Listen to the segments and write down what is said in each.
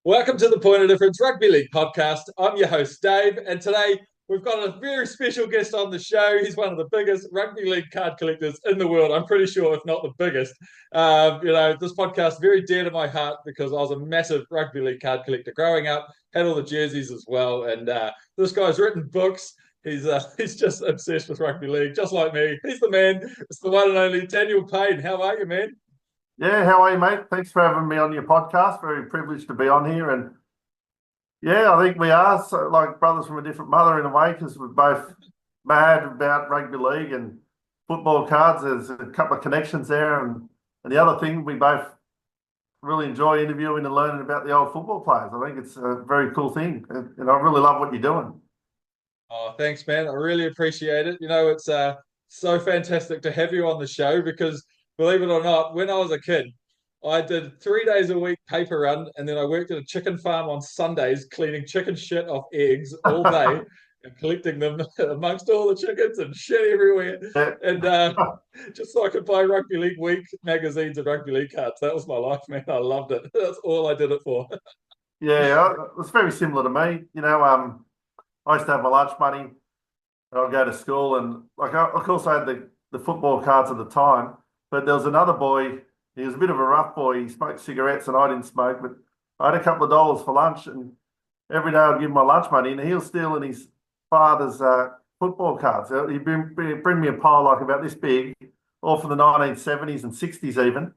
Welcome to the Point of Difference Rugby League podcast. I'm your host, Dave, and today we've got a very special guest on the show. He's one of the biggest rugby league card collectors in the world. I'm pretty sure, if not the biggest. This podcast is very dear to my heart because I was a massive rugby league card collector growing up, had all the jerseys as well, and this guy's written books. He's just obsessed with rugby league, just like me. He's the man. It's the one and only Daniel Payne. How are you, man? Yeah, how are you, mate? Thanks for having me on your podcast. Very privileged to be on here. And yeah, I think we are like brothers from a different mother in a way because we're both mad about rugby league and football cards. There's a couple of connections there. And the other thing, we both really enjoy interviewing and learning about the old football players. I think it's a very cool thing. And I really love what you're doing. Oh, thanks, man. I really appreciate it. It's so fantastic to have you on the show because, believe it or not, when I was a kid, I did 3 days a week paper run, and then I worked at a chicken farm on Sundays, cleaning chicken shit off eggs all day and collecting them amongst all the chickens and shit everywhere. And just so I could buy Rugby League Week magazines and rugby league cards. That was my life, man. I loved it. That's all I did it for. Yeah, it's very similar to me. I used to have my lunch money and I'd go to school and like of course I had the football cards at the time, but there was another boy, he was a bit of a rough boy. He smoked cigarettes and I didn't smoke, but I had a couple of dollars for lunch and every day I'd give him my lunch money and he was stealing his father's football cards. He'd bring me a pile like about this big, all from the 1970s and 60s even.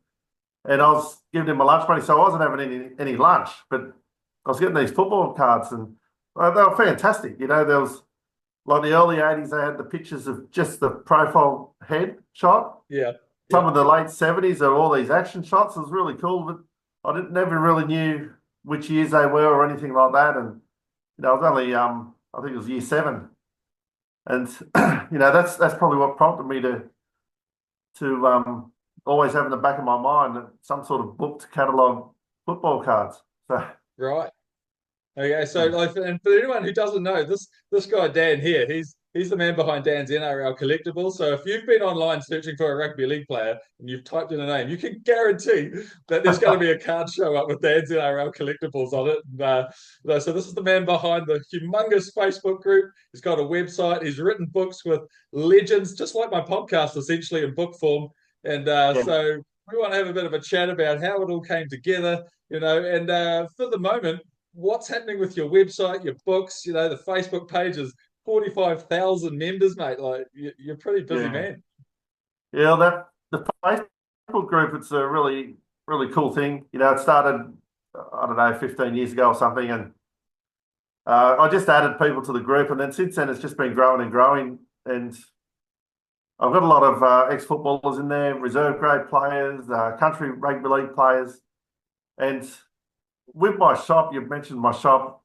And I was giving him my lunch money, so I wasn't having any lunch, but I was getting these football cards and they were fantastic. There was like the early 80s, they had the pictures of just the profile head shot. Yeah. Some of the late 70s are all these action shots. It was really cool, but never really knew which years they were or anything like that. And, I was only, I think it was year 7. And, that's probably what prompted me to always have in the back of my mind some sort of book to catalogue football cards. So, Right. Okay, so and for anyone who doesn't know, this guy Dan here, he's the man behind Dan's NRL Collectables. So if you've been online searching for a rugby league player and you've typed in a name, you can guarantee that there's going to be a card show up with Dan's NRL Collectables on it. So this is the man behind the humongous Facebook group. He's got a website. He's written books with legends, just like my podcast, essentially in book form. And yeah. so we want to have a bit of a chat about how it all came together. And for the moment, what's happening with your website, your books, the Facebook pages, 45,000 members, mate. Like you're a pretty busy Yeah. man. Yeah, the Facebook group, it's a really, really cool thing. It started, I don't know, 15 years ago or something. And I just added people to the group. And then since then, it's just been growing and growing. And I've got a lot of ex-footballers in there, reserve grade players, country rugby league players. And with my shop, you've mentioned my shop.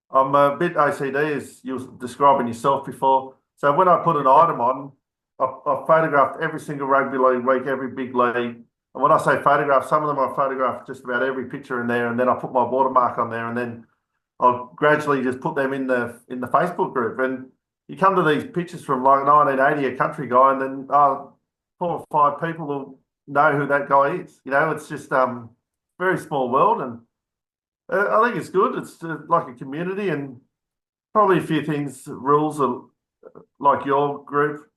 I'm a bit OCD, as you were describing yourself before. So when I put an item on, I've photographed every single rugby league week, every big league. And when I say photograph, some of them I photographed just about every picture in there, and then I put my watermark on there, and then I'll gradually just put them in the Facebook group. And you come to these pictures from like 1980, a country guy, and then 4 or 5 people will know who that guy is. It's just very small world, and I think it's good. It's like a community, and probably a few things, rules are like your group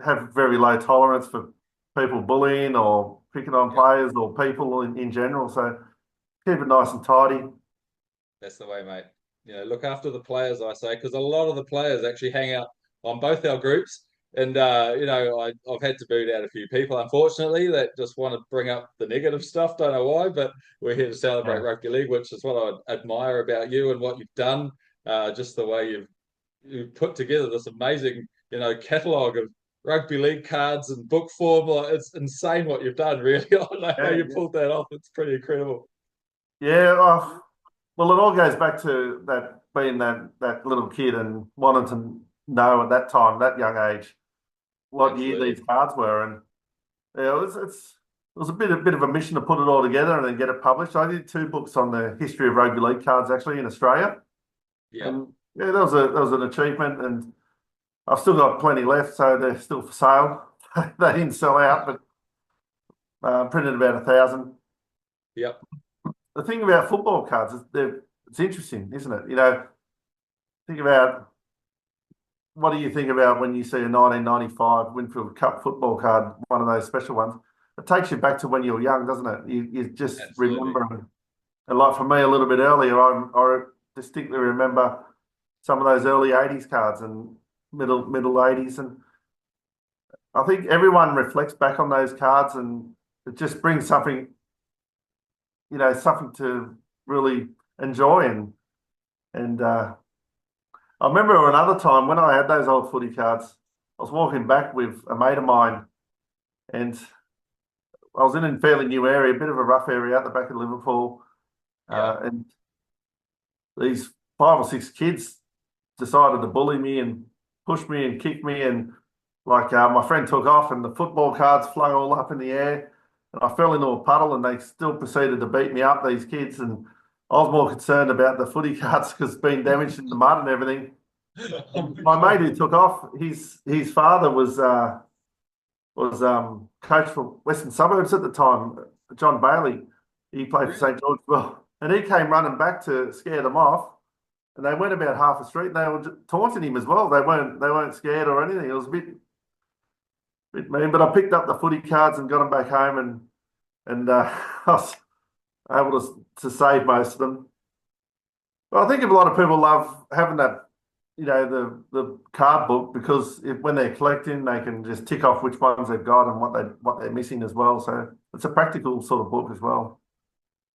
have very low tolerance for people bullying or picking on players or people in general. So keep it nice and tidy. That's the way, mate. Look after the players, I say, because a lot of the players actually hang out on both our groups. And I've had to boot out a few people, unfortunately, that just want to bring up the negative stuff. Don't know why, but we're here to celebrate Yeah. rugby league, which is what I admire about you and what you've done. Just the way you've put together this amazing, catalogue of rugby league cards and book form. Like, it's insane what you've done, really. I don't know how Yeah, you yeah. pulled that off. It's pretty incredible. Yeah, well, it all goes back to that being that little kid and wanting to know at that time, that young age, what year Absolutely. these cards were, and yeah, it was a bit of a mission to put it all together and then get it published. I did 2 books on the history of rugby league cards actually in Australia, Yeah. and yeah, that was an achievement, and I've still got plenty left, so they're still for sale. They didn't sell out, but printed about 1,000. Yep. the thing about football cards is it's interesting, isn't it? You know, think about what do you think about when you see a 1995 Winfield Cup football card, one of those special ones? It takes you back to when you were young, doesn't it? You just Absolutely. remember, and like for me, a little bit earlier, I distinctly remember some of those early '80s cards and middle '80s, and I think everyone reflects back on those cards, and it just brings something, something to really enjoy. And I remember another time when I had those old footy cards, I was walking back with a mate of mine, and I was in a fairly new area, a bit of a rough area out the back of Liverpool, Yeah. and these 5 or 6 kids decided to bully me and push me and kick me, and my friend took off, and the football cards flung all up in the air, and I fell into a puddle, and they still proceeded to beat me up, these kids, and I was more concerned about the footy cards because it's been damaged in the mud and everything. And my mate who took off, his father was coach for Western Suburbs at the time, John Bailey. He played for Really? St George as well, and he came running back to scare them off. And they went about half the street, and they were taunting him as well. They weren't scared or anything. It was a bit mean, but I picked up the footy cards and got them back home, and I was able to save most of them. But I think a lot of people love having that, the card book because when they're collecting, they can just tick off which ones they've got and what they're missing as well. So it's a practical sort of book as well.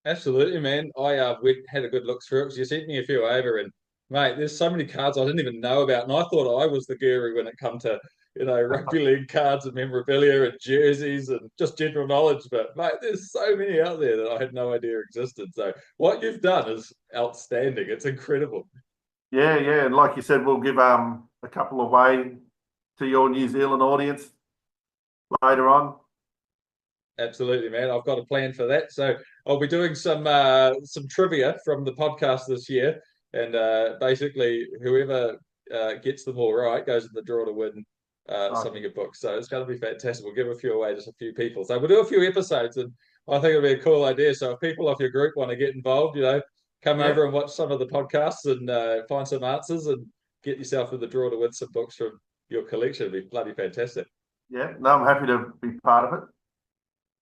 Absolutely, man. I had a good look through it because you sent me a few over, and mate, there's so many cards I didn't even know about, and I thought I was the guru when it come to rugby league cards and memorabilia and jerseys and just general knowledge. But mate, there's so many out there that I had no idea existed. So what you've done is outstanding. It's incredible. Yeah, yeah, and like you said, we'll give a couple away to your New Zealand audience later on. Absolutely, man. I've got a plan for that. So I'll be doing some trivia from the podcast this year, and basically whoever gets them all right goes in the draw to win Okay. something a book. So it's going to be fantastic. We'll give a few away, just a few people. So we'll do a few episodes, and I think it'll be a cool idea. So if people off your group want to get involved, come Yeah, over and watch some of the podcasts and find some answers and get yourself in the draw to win some books from your collection. It'd be bloody fantastic. yeah. No, I'm happy to be part of it.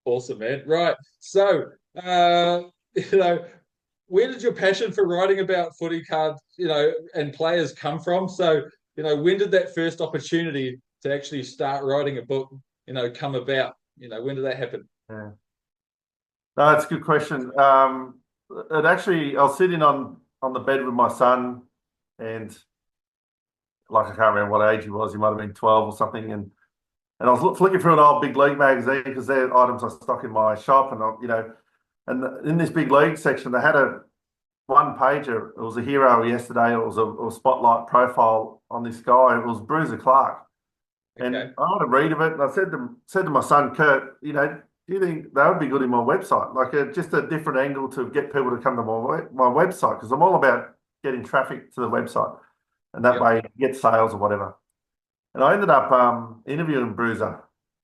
Awesome, man. Right. So, you know, where did your passion for writing about footy cards, and players come from? So, when did that first opportunity to actually start writing a book, come about? When did that happen? Yeah. No, it's a good question. It actually, I was sitting on the bed with my son, and like I can't remember what age he was. He might have been 12 or something, and I was flicking through an old Big League magazine because they're items I stock in my shop, and in this Big League section, they had a one pager. It was a hero yesterday. It was a spotlight profile on this guy. It was Bruiser Clark, and Okay. I had a read of it, and I said to my son Kurt, do you think that would be good in my website? Like just a different angle to get people to come to my website because I'm all about getting traffic to the website, and that Yep. way you get sales or whatever. And I ended up interviewing Bruiser.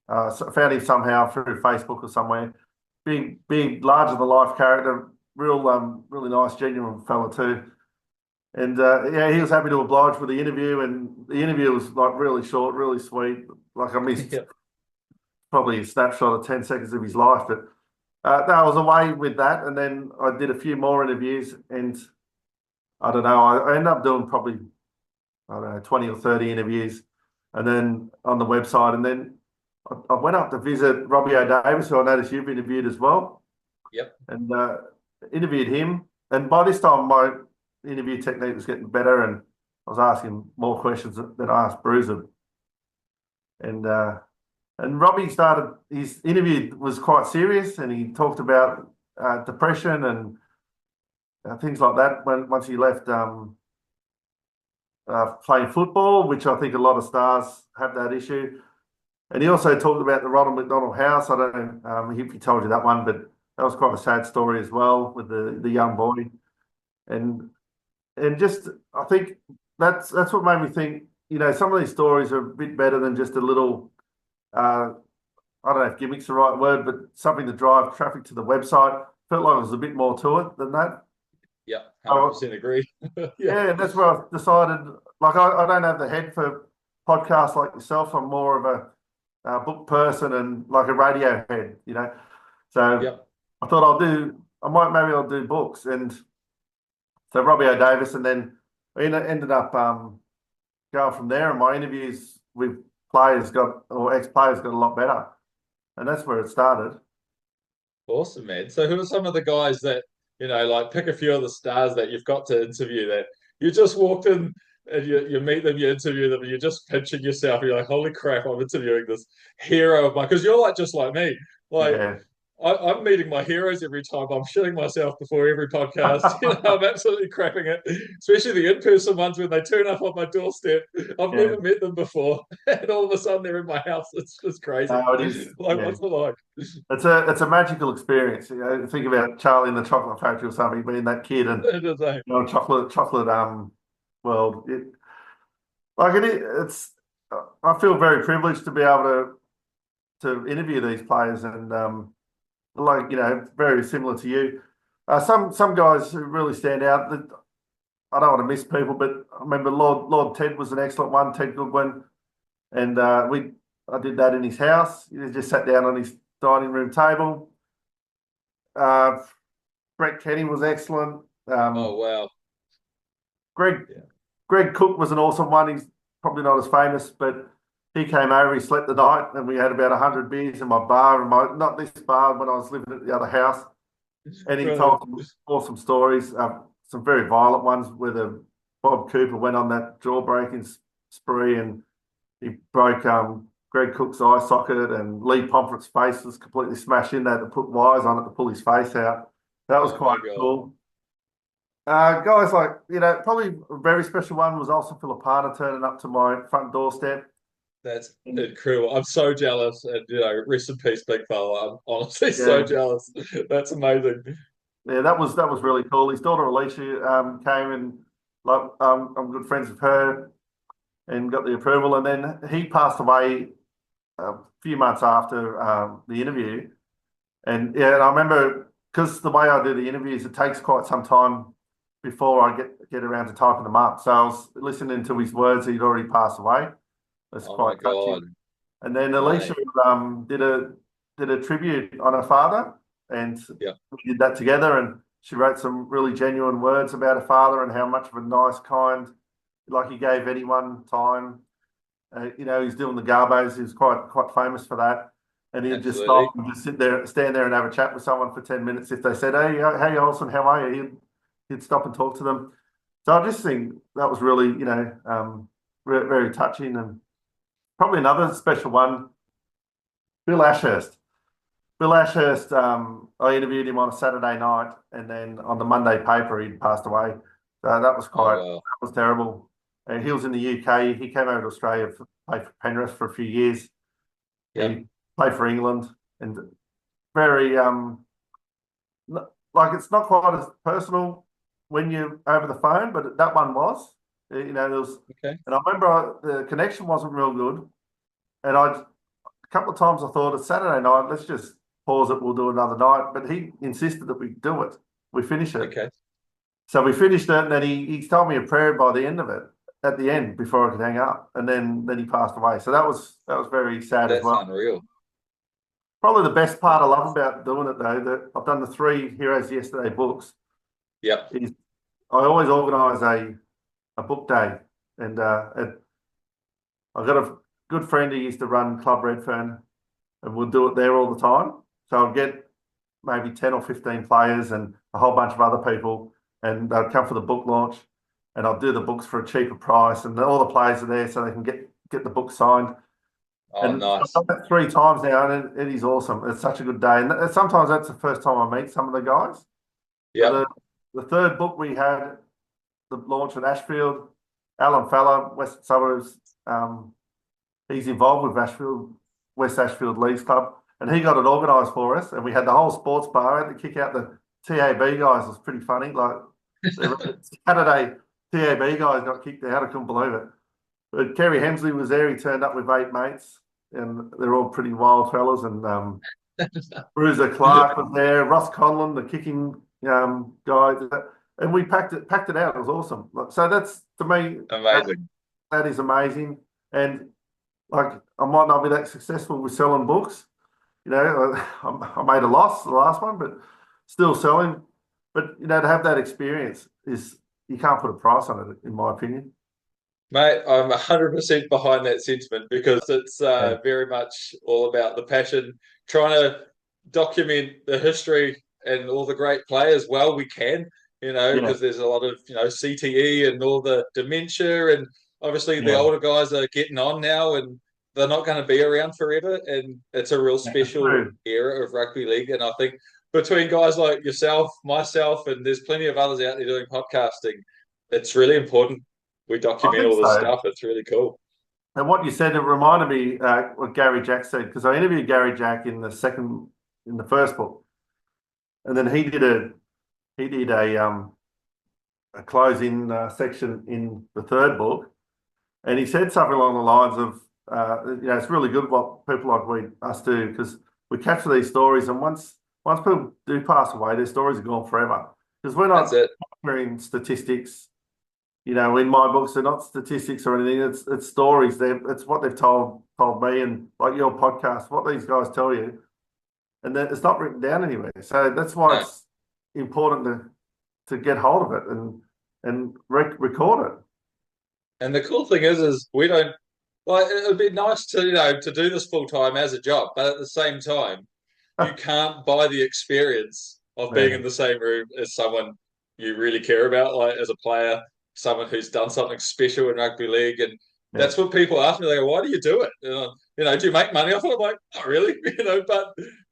Found him somehow through Facebook or somewhere. Big, larger than life character. Really nice, genuine fella too. And yeah, he was happy to oblige with the interview. And the interview was like really short, really sweet. Like I missed Yep. probably a snapshot of 10 seconds of his life. But no, I was away with that. And then I did a few more interviews. And I don't know, I ended up doing probably, I don't know, 20 or 30 interviews. And then on the website. And then I went up to visit Robbie O'Davis, who I noticed you've interviewed as well, Yep. and interviewed him. And by this time, my interview technique was getting better, and I was asking more questions than I asked Bruiser. And Robbie started his interview was quite serious, and he talked about depression and things like that. Once he left playing football, which I think a lot of stars have that issue. And he also talked about the Ronald McDonald House. I don't know if he told you that one, but that was quite a sad story as well with the young boy. And just I think that's what made me think. Some of these stories are a bit better than just a little. I don't know if gimmick's the right word, but something to drive traffic to the website. felt like there was a bit more to it than that. Yeah, So, 100% agree. Yeah. yeah, and that's where I decided. Like, I don't have the head for podcasts like yourself. I'm more of a book person and like a radio head, you know. So Yep. I thought maybe I'll do books, and so Robbie O'Davis, and then I ended up going from there. And my interviews with ex-players got a lot better, and that's where it started. Awesome, man. So who are some of the guys that, like pick a few of the stars that you've got to interview that you just walked in and you meet them, you interview them, and you're just pinching yourself. You're like, holy crap, I'm interviewing this hero of mine. Because you're like just like me. Like Yeah. I'm meeting my heroes every time. I'm shitting myself before every podcast. I'm absolutely crapping it, especially the in-person ones when they turn up on my doorstep. I've Yeah. never met them before, and all of a sudden they're in my house. It's just crazy. No, it is. Like, Yeah. what's it like? It's a magical experience. You know, think about Charlie in the Chocolate Factory or something, being that kid and It is, eh? chocolate world. It's I feel very privileged to be able to interview these players and very similar to you. Some guys who really stand out. That I don't want to miss people, but I remember Lord Ted was an excellent one, Ted Goodwin, and I did that in his house. He just sat down on his dining room table. Uh, Brett Kenny was excellent. Oh wow. Greg Yeah. Greg Cook was an awesome one. He's probably not as famous, but he came over. He slept the night, and we had about 100 beers in my bar, and not this bar when I was living at the other house. And he Brilliant. told some awesome stories, some very violent ones, where Bob Cooper went on that jaw-breaking spree, and he broke Greg Cook's eye socket, and Lee Pomfret's face was completely smashed in. They had to put wires on it to pull his face out. That was Oh my quite God. cool. Guys like, probably a very special one was also Filipana turning up to my front doorstep. That's incredible. I'm so jealous. And rest in peace, big fella. I'm honestly so Yeah, jealous. That's amazing. yeah, that was really cool. His daughter Alicia came and like I'm good friends with her and got the approval. And then he passed away a few months after the interview. And yeah, and I remember because the way I do the interviews, it takes quite some time before I get around to typing them up. So I was listening to his words. He'd already passed away. It's Oh my quite God, touching. And then Alicia mate. did a tribute on her father, and Yeah, we did that together. And she wrote some really genuine words about her father and how much of a nice, kind, like he gave anyone time. He's doing the garbos. He's quite famous for that. And he'd just stop absolutely. and just stand there and have a chat with someone for 10 minutes. If they said, "Hey, hey, Olsen, how are you?" He'd stop and talk to them. So I just think that was really, very touching. And probably another special one, Bill Ashurst. Bill Ashurst, I interviewed him on a Saturday night, and then on the Monday paper, he'd passed away. So Oh wow. that was terrible. He was in the UK. He came over to Australia to play for Penrith for a few years. Yep. He played for England, and very like it's not quite as personal when you're over the phone, but that one was. There was, Okay. and I remember the connection wasn't real good, and a couple of times I thought it's Saturday night, let's just pause it, we'll do another night. But he insisted that we do it, we finish it. Okay. So we finished it, and then he told me a prayer by the end of it, at the end before I could hang up, and then he passed away. So that was very sad as That's well. unreal. Probably the best part I love about doing it though, that I've done the 3 Heroes Yesterday books, Yep. is I always organise a book day, and I've got a good friend who used to run Club Redfern, and we'll do it there all the time. So I'll get maybe 10 or 15 players and a whole bunch of other people, and they'll come for the book launch, and I'll do the books for a cheaper price, and all the players are there so they can get the book signed. Oh, And I've nice. done that 3 times now, and it is awesome. It's such a good day, and sometimes that's the first time I meet some of the guys. So Yep. the third book we had the launch at Ashfield. Alan Fowler, Western Suburbs, he's involved with West Ashfield Leagues Club, and he got it organised for us. And we had the whole sports bar. I had to kick out the TAB guys. It was pretty funny. Like Saturday, TAB guys got kicked out. I couldn't believe it. But Kerry Hemsley was there. He turned up with 8 mates, and they're all pretty wild fellas. And Bruiser Clark was there, Ross Conlon, the kicking guy, and we packed it out. It was awesome. So that's, to me, Amazing. that is amazing. And like, I might not be that successful with selling books. I made a loss the last one, but still selling. But to have that experience is, you can't put a price on it, in my opinion. Mate, I'm 100% behind that sentiment because it's Yeah, very much all about the passion, trying to document the history and all the great players well we can, yeah, because there's a lot of, CTE and all the dementia, and obviously the yeah. older guys are getting on now and they're not going to be around forever. And it's a real That's special true. era of rugby league. And I think between guys like yourself, myself, and there's plenty of others out there doing podcasting, it's really important we I document think all this so. stuff. It's really cool. And what you said, it reminded me what Gary Jack said, because I interviewed Gary Jack in the first book, and then he did a closing section in the third book, and he said something along the lines of, it's really good what people like us do, because we capture these stories, and once people do pass away, their stories are gone forever. Because we're That's not it. capturing statistics. In my books, they're not statistics or anything. It's stories. It's what they've told me, and like your podcast, what these guys tell you, and then it's not written down anywhere. So that's why No. it's important to get hold of it and record it. And the cool thing is we don't like it would be nice to, to do this full time as a job, but at the same time, you can't buy the experience of being Yeah, in the same room as someone you really care about, like as a player, someone who's done something special in rugby league. And yeah, that's what people ask me. They go, why do you do it? Do you make money off it? I'm like, not really,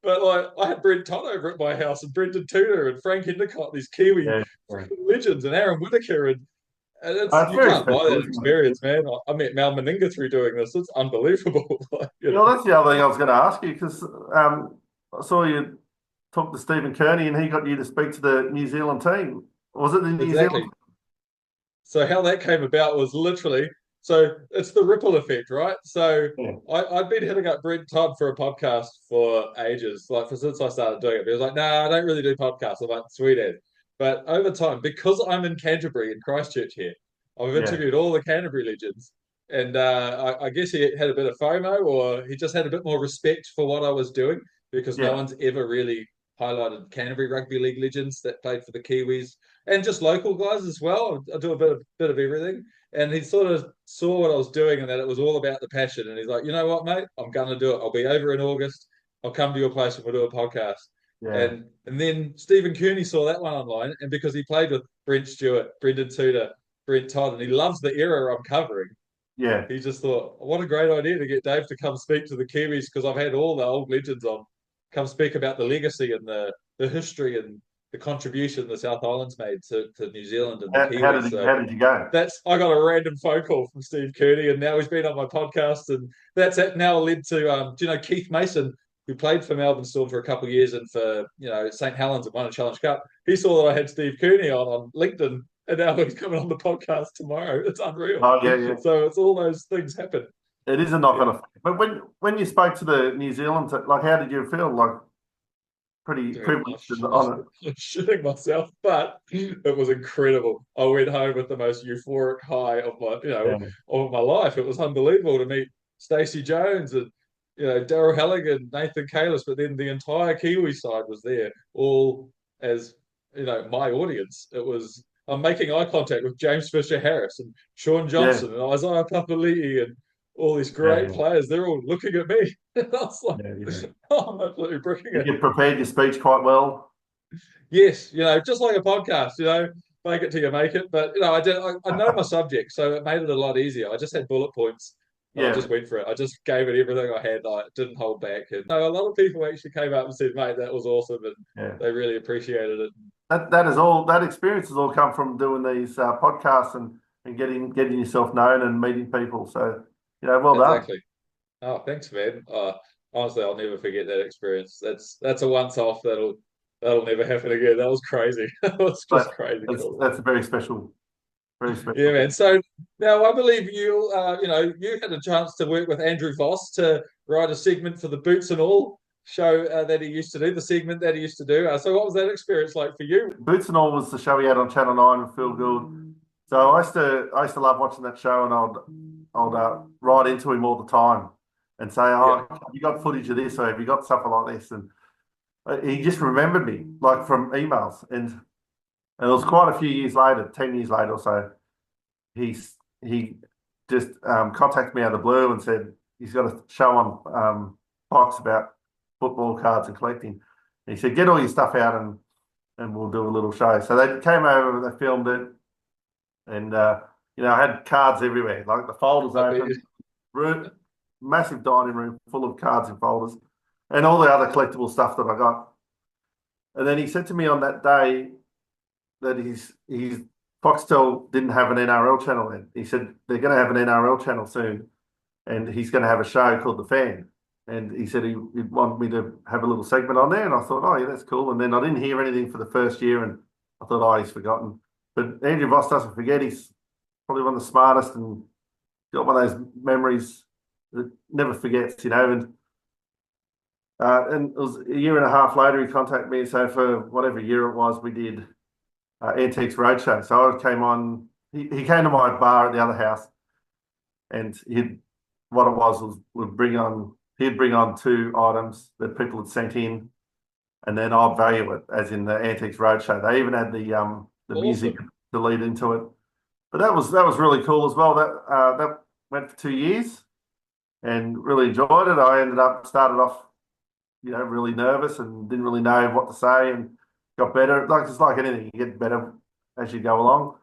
but like I had Brent Todd over at my house and Brendan Tudor and Frank Endicott, these Kiwi yeah, yeah. freaking legends, and Aaron Whitaker, and It's you very can't buy special, that isn't it? experience, man. I met Mal Meninga through doing this. It's unbelievable. That's the other thing I was going to ask you, because I saw you talk to Stephen Kearney, and he got you to speak to the New Zealand team. Was it the New Zealand? Exactly. So how that came about was literally, so it's the ripple effect, right? So Yeah, I'd been hitting up Brent Todd for a podcast for ages, like since I started doing it. He was like, "No, I don't really do podcasts." I'm like, "Sweet as." But over time, because I'm in Canterbury in Christchurch here, I've yeah, interviewed all the Canterbury legends, and I guess he had a bit of FOMO, or he just had a bit more respect for what I was doing because no yeah, one's ever really highlighted Canterbury Rugby League legends that played for the Kiwis and just local guys as well. I do a bit of everything. And he sort of saw what I was doing and that it was all about the passion. And he's like, you know what, mate, I'm gonna do it. I'll be over in August. I'll come to your place and we'll do a podcast. yeah, And then Stephen Kearney saw that one online, and because he played with Brent Stewart, Brendan Tudor, Brent Todd, and he loves the era I'm covering, yeah. he just thought, what a great idea to get Dave to come speak to the Kiwis because I've had all the old legends on, come speak about the legacy and the history and the contribution the South Islands made to New Zealand and the Kiwis. So How did you go? I got a random phone call from Steve Kearney, and now he's been on my podcast, and that's now led to do you know Keith Mason, who played for Melbourne Storm for a couple of years and for St Helens and won a Challenge Cup. He saw that I had Steve Kearney on LinkedIn, and now he's coming on the podcast tomorrow. It's unreal. Oh, yeah, yeah. So it's all those things happen. It is a knock on Yeah. effect. But when you spoke to the New Zealand, like, how did you feel? Like, pretty Dude, privileged and on I'm shitting myself, but it was incredible. I went home with the most euphoric high of my, it. of my life. It was unbelievable to meet Stacey Jones and Daryl Halligan, Nathan Kalis, but then the entire Kiwi side was there, all as my audience. It was I'm making eye contact with James Fisher Harris and Sean Yeah, Johnson and Isaiah Papali'i and all these yeah, great yeah, players. They're all looking at me. And I was like, yeah, yeah. oh, I'm absolutely bricking Did it. you prepare your speech quite well? Yes, just like a podcast, make it till you make it. But I know my subject, so it made it a lot easier. I just had bullet points and I Yeah, just went for it. I just gave it everything I had. I didn't hold back. And a lot of people actually came up and said, mate, that was awesome. And yeah. they really appreciated it. That experience has all come from doing these podcasts and getting yourself known and meeting people. So, well done. Exactly. Oh, thanks, man. Honestly, I'll never forget that experience. That's a once off that'll never happen again. That was crazy. That was just But crazy cool. that's a very Yeah, special man. thing. So now I believe you had a chance to work with Andrew Voss to write a segment for the Boots and All show that he used to do, the segment that he used to do. So what was that experience like for you? Boots and All was the show he had on Channel 9 with Phil Gould. So I used to love watching that show, and I'd write into him all the time and say, "Oh, have you got footage of this, or have you got something like this?" And he just remembered me, like from emails. And it was quite a few years later, 10 years later or so, he just contacted me out of the blue and said he's got a show on Fox about football cards and collecting. And he said, "Get all your stuff out and we'll do a little show." So they came over and they filmed it. And, I had cards everywhere, like the folders open, massive dining room full of cards and folders, and all the other collectible stuff that I got. And then he said to me on that day that his Foxtel didn't have an NRL channel then. He said they're going to have an NRL channel soon, and he's going to have a show called The Fan. And he said he'd want me to have a little segment on there, and I thought, oh yeah, that's cool. And then I didn't hear anything for the first year, and I thought, oh, he's forgotten. But Andrew Voss doesn't forget. He's probably one of the smartest and got one of those memories that never forgets, And it was a year and a half later, he contacted me. So for whatever year it was, we did Antiques Roadshow. So I came on. He came to my bar at the other house, and what it was he'd bring on two items that people had sent in, and then I'd value it, as in the Antiques Roadshow. They even had the music to lead into it. But that was really cool as well. That went for 2 years and really enjoyed it. I started off, really nervous and didn't really know what to say, and got better. It's like anything, you get better as you go along.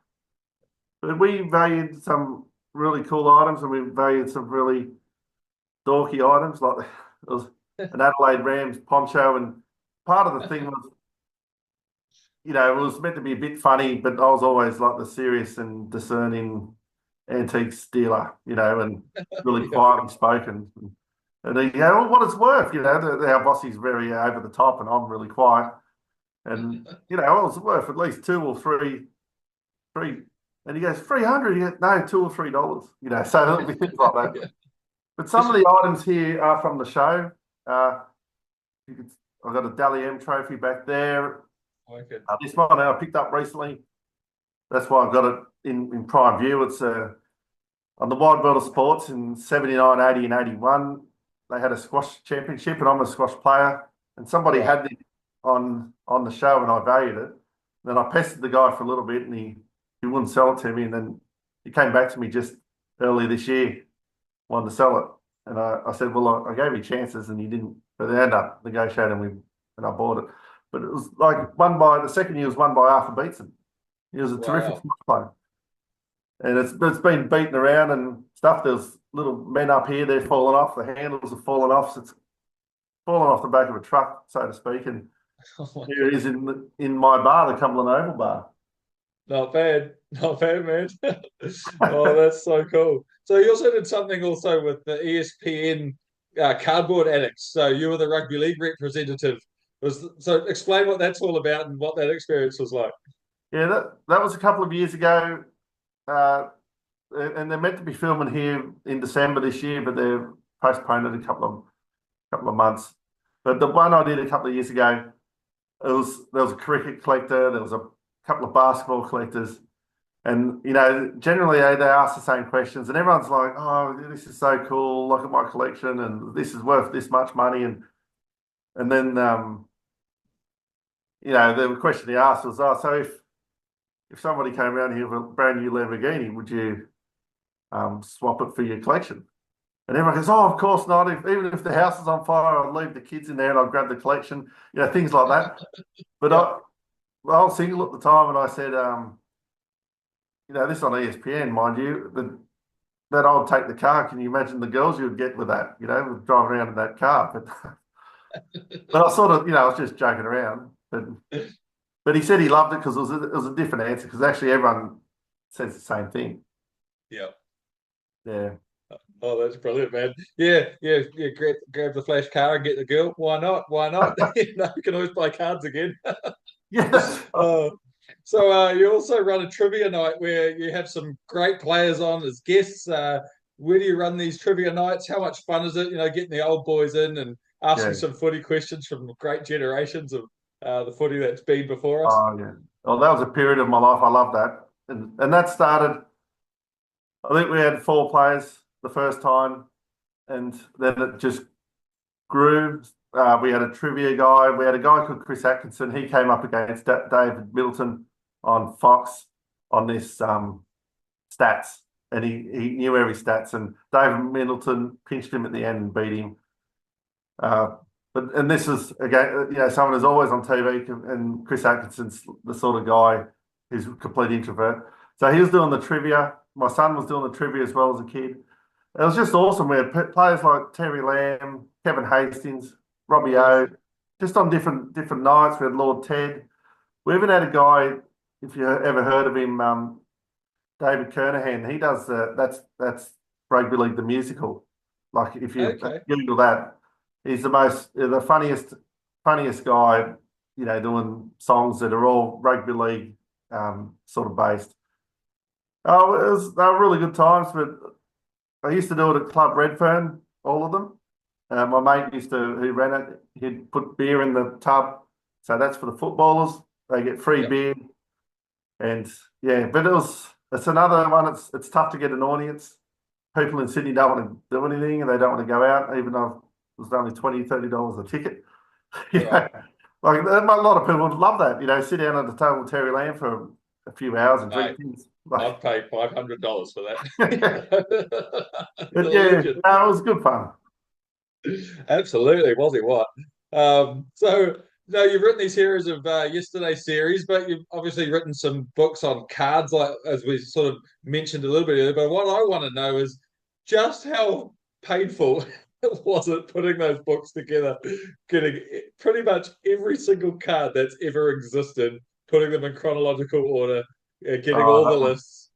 But we valued some really cool items, and we valued some really dorky items. Like it was an Adelaide Rams poncho, and part of the thing was, it was meant to be a bit funny, but I was always like the serious and discerning antiques dealer, and really quietly spoken. And they go, well, what it's worth, our bossie's very over the top, and I'm really quiet. And, well, it's worth at least $2 or $3. And he goes, 300? No, $2 or $3, so it'll be things like that. But some of the items here are from the show. I've got a Dally M trophy back there. Okay. This one I picked up recently. That's why I've got it in prime view. It's on the Wide World of Sports in 79, 80 and 81. They had a squash championship, and I'm a squash player. And somebody had it on the show, and I valued it. Then I pestered the guy for a little bit, and he wouldn't sell it to me. And then he came back to me just earlier this year, wanted to sell it. And I said, well, I gave you chances, and you didn't. But they ended up negotiating and I bought it. But it was like the second year was won by Arthur Beetson. He was a terrific player. And it's been beaten around and stuff. There's little men up here, they're falling off. The handles have fallen off. So it's fallen off the back of a truck, so to speak. And here it is in my bar, the Cumberland Oval Bar. Not bad, man. Oh, that's so cool. So you also did something also with the ESPN cardboard addicts. So you were the Rugby League representative. So explain what that's all about and what that experience was like. Yeah, that was a couple of years ago, and they're meant to be filming here in December this year, but they're postponed it a couple of months. But the one I did a couple of years ago, there was a cricket collector, there was a couple of basketball collectors, and generally they ask the same questions, and everyone's like, "Oh, this is so cool! Look at my collection, and this is worth this much money." And then the question he asked was, "Oh, so if somebody came around here with a brand new Lamborghini, would you swap it for your collection?" And everyone goes, "Oh, of course not. Even if the house is on fire, I'd leave the kids in there and I'd grab the collection." Things like that. But I was single at the time, and I said, this on ESPN, mind you, that I'll take the car. Can you imagine the girls you would get with that? With driving around in that car. But I sort of, I was just joking around. But he said he loved it because it was a different answer, because actually everyone says the same thing. Yeah. Yeah. Oh, that's brilliant, man. Yeah. Grab the flash car and get the girl. Why not? You can always buy cards again. Yes. So you also run a trivia night where you have some great players on as guests. Where do you run these trivia nights? How much fun is it? Getting the old boys in and asking Yeah. some footy questions from great generations of the footy that's been before us. Oh, yeah. Well, that was a period of my life. I love that. And that started, I think we had 4 players the first time, and then it just grew. We had a trivia guy. We had a guy called Chris Atkinson. He came up against David Middleton on Fox on this stats, and he knew every stats. And David Middleton pinched him at the end and beat him. And this is again, someone who's always on TV, and Chris Atkinson's the sort of guy who's a complete introvert. So he was doing the trivia. My son was doing the trivia as well as a kid. It was just awesome. We had players like Terry Lamb, Kevin Hastings, Robbie O, just on different nights. We had Lord Ted. We even had a guy, if you ever heard of him, David Kernahan. He does that's Rugby League the musical. Like if you Google that, he's the funniest guy. Doing songs that are all Rugby League sort of based. Oh, they were really good times, but I used to do it at Club Redfern, all of them. My mate who ran it, he'd put beer in the tub. So that's for the footballers. They get free beer. And yeah, but it's another one. It's tough to get an audience. People in Sydney don't want to do anything, and they don't want to go out, even though it was only $20, $30 a ticket. Like a lot of people would love that, sit down at the table with Terry Lamb for a few hours and drink things. I'd pay $500 for that. But yeah, it was good fun. Absolutely, was it what? So no, you've written these series of yesterday's series, but you've obviously written some books on cards, like as we sort of mentioned a little bit earlier. But what I want to know is just how painful was it putting those books together, getting pretty much every single card that's ever existed, putting them in chronological order, getting all the lists.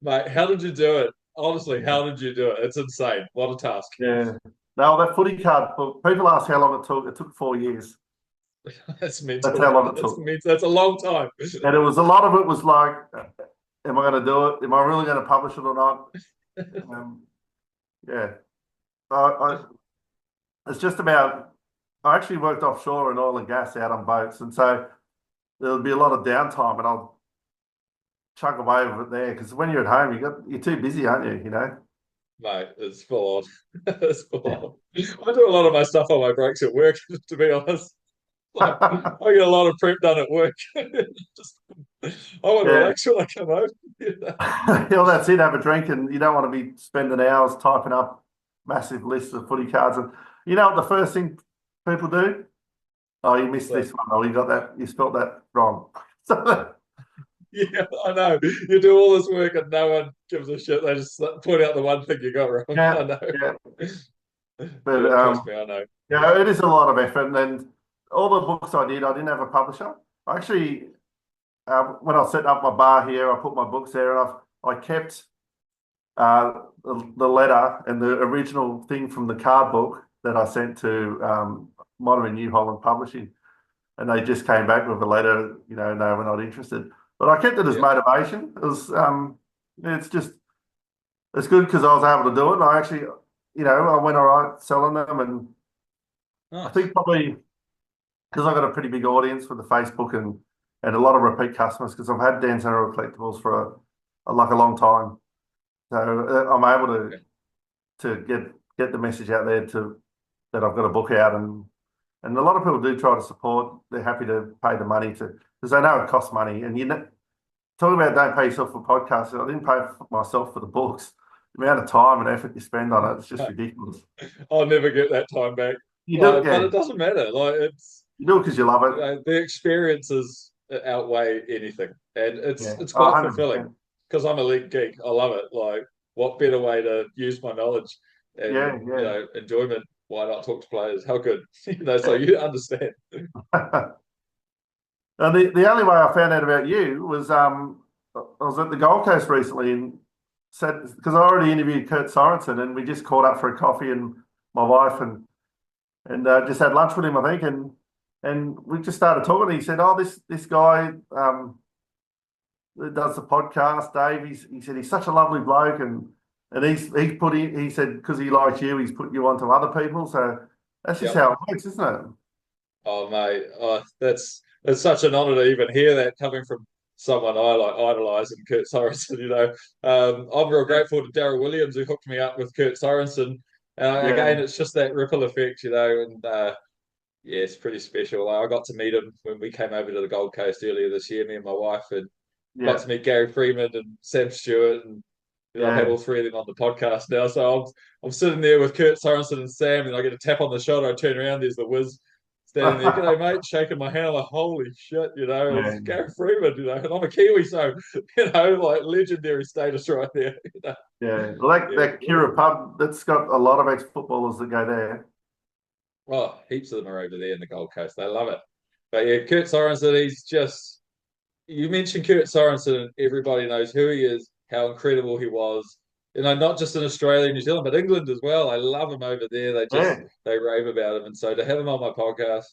Mate, how did you do it? Honestly, how did you do it? It's insane. What a task. Yeah. No, that footy card book, people ask how long it took. It took 4 years. That's mental. That's how long it took. That's a long time. And a lot of it was like, am I going to do it? Am I really going to publish it or not? Yeah. It's just about, I actually worked offshore in oil and gas out on boats. And so there'll be a lot of downtime, and I'll chug away with it there, because when you're at home, you're too busy, aren't you? Mate, it's full on. It's full on. I do a lot of my stuff on my breaks at work, to be honest. Like, I get a lot of prep done at work. I want to relax when I come home. That's it. Have a drink, and you don't want to be spending hours typing up massive lists of footy cards. And you know what the first thing people do? Oh, you missed this one. Oh, you got that. You spelled that wrong. Yeah, I know. You do all this work and no one gives a shit. They just point out the one thing you got wrong. Yeah, I know. Yeah. But trust me, I know. Yeah, it is a lot of effort. And all the books I didn't have a publisher. I actually, when I set up my bar here, I put my books there, and I kept the letter and the original thing from the card book that I sent to Modern New Holland Publishing, and they just came back with a letter, no, we're not interested. But I kept it as motivation. It was, it's good because I was able to do it. And I actually, I went all right selling them, and I think probably because I've got a pretty big audience for the Facebook and a lot of repeat customers, because I've had Dan's NRL Collectables for a long time. So I'm able to get the message out there that I've got a book out, and a lot of people do try to support. They're happy to pay the money because they know it costs money. And talking about don't pay yourself for podcasts, I didn't pay myself for the books. The amount of time and effort you spend on it's just ridiculous. I'll never get that time back. But it doesn't matter. You do it because you love it. The experiences outweigh anything, and it's quite fulfilling because I'm a league geek. I love it. Like, what better way to use my knowledge and enjoyment? Why not talk to players? How good, so you understand. Now, the only way I found out about you was I was at the Gold Coast recently, and said, because I already interviewed Kurt Sorensen, and we just caught up for a coffee, and my wife and just had lunch with him, I think, and we just started talking. He said, "Oh, this guy that does the podcast, Dave. He said he's such a lovely bloke, and he said because he likes you, he's put you onto other people. So That's just Yep. how it works, isn't it? Oh mate, oh, that's it's such an honor to even hear that coming from someone I like idolize and Kurt Sorensen. I'm real grateful to Daryl Williams who hooked me up with Kurt Sorensen. Again, Yeah, it's just that ripple effect, and yeah, it's pretty special. I got to meet him when we came over to the Gold Coast earlier this year, me and my wife, and got yeah, to meet Gary Freeman and Sam Stewart, and I've had yeah. all three of them on the podcast now. So I'm sitting there with Kurt Sorensen and Sam, and I get a tap on the shoulder. I turn around, there's the Wiz standing there. G'day, mate, shaking my hand. I'm like, holy shit, Yeah, it's Gary Freeman, and I'm a Kiwi, so like legendary status right there. yeah. Well, Yeah, that Kira pub, that's got a lot of ex-footballers that go there. well, heaps of them are over there in the Gold Coast. They love it. But yeah, Kurt Sorensen, he's just you mentioned Kurt Sorensen, and everybody knows who he is, how incredible he was. Not just in Australia and New Zealand, but England as well. I love him over there. Yeah, They rave about him, and so to have him on my podcast,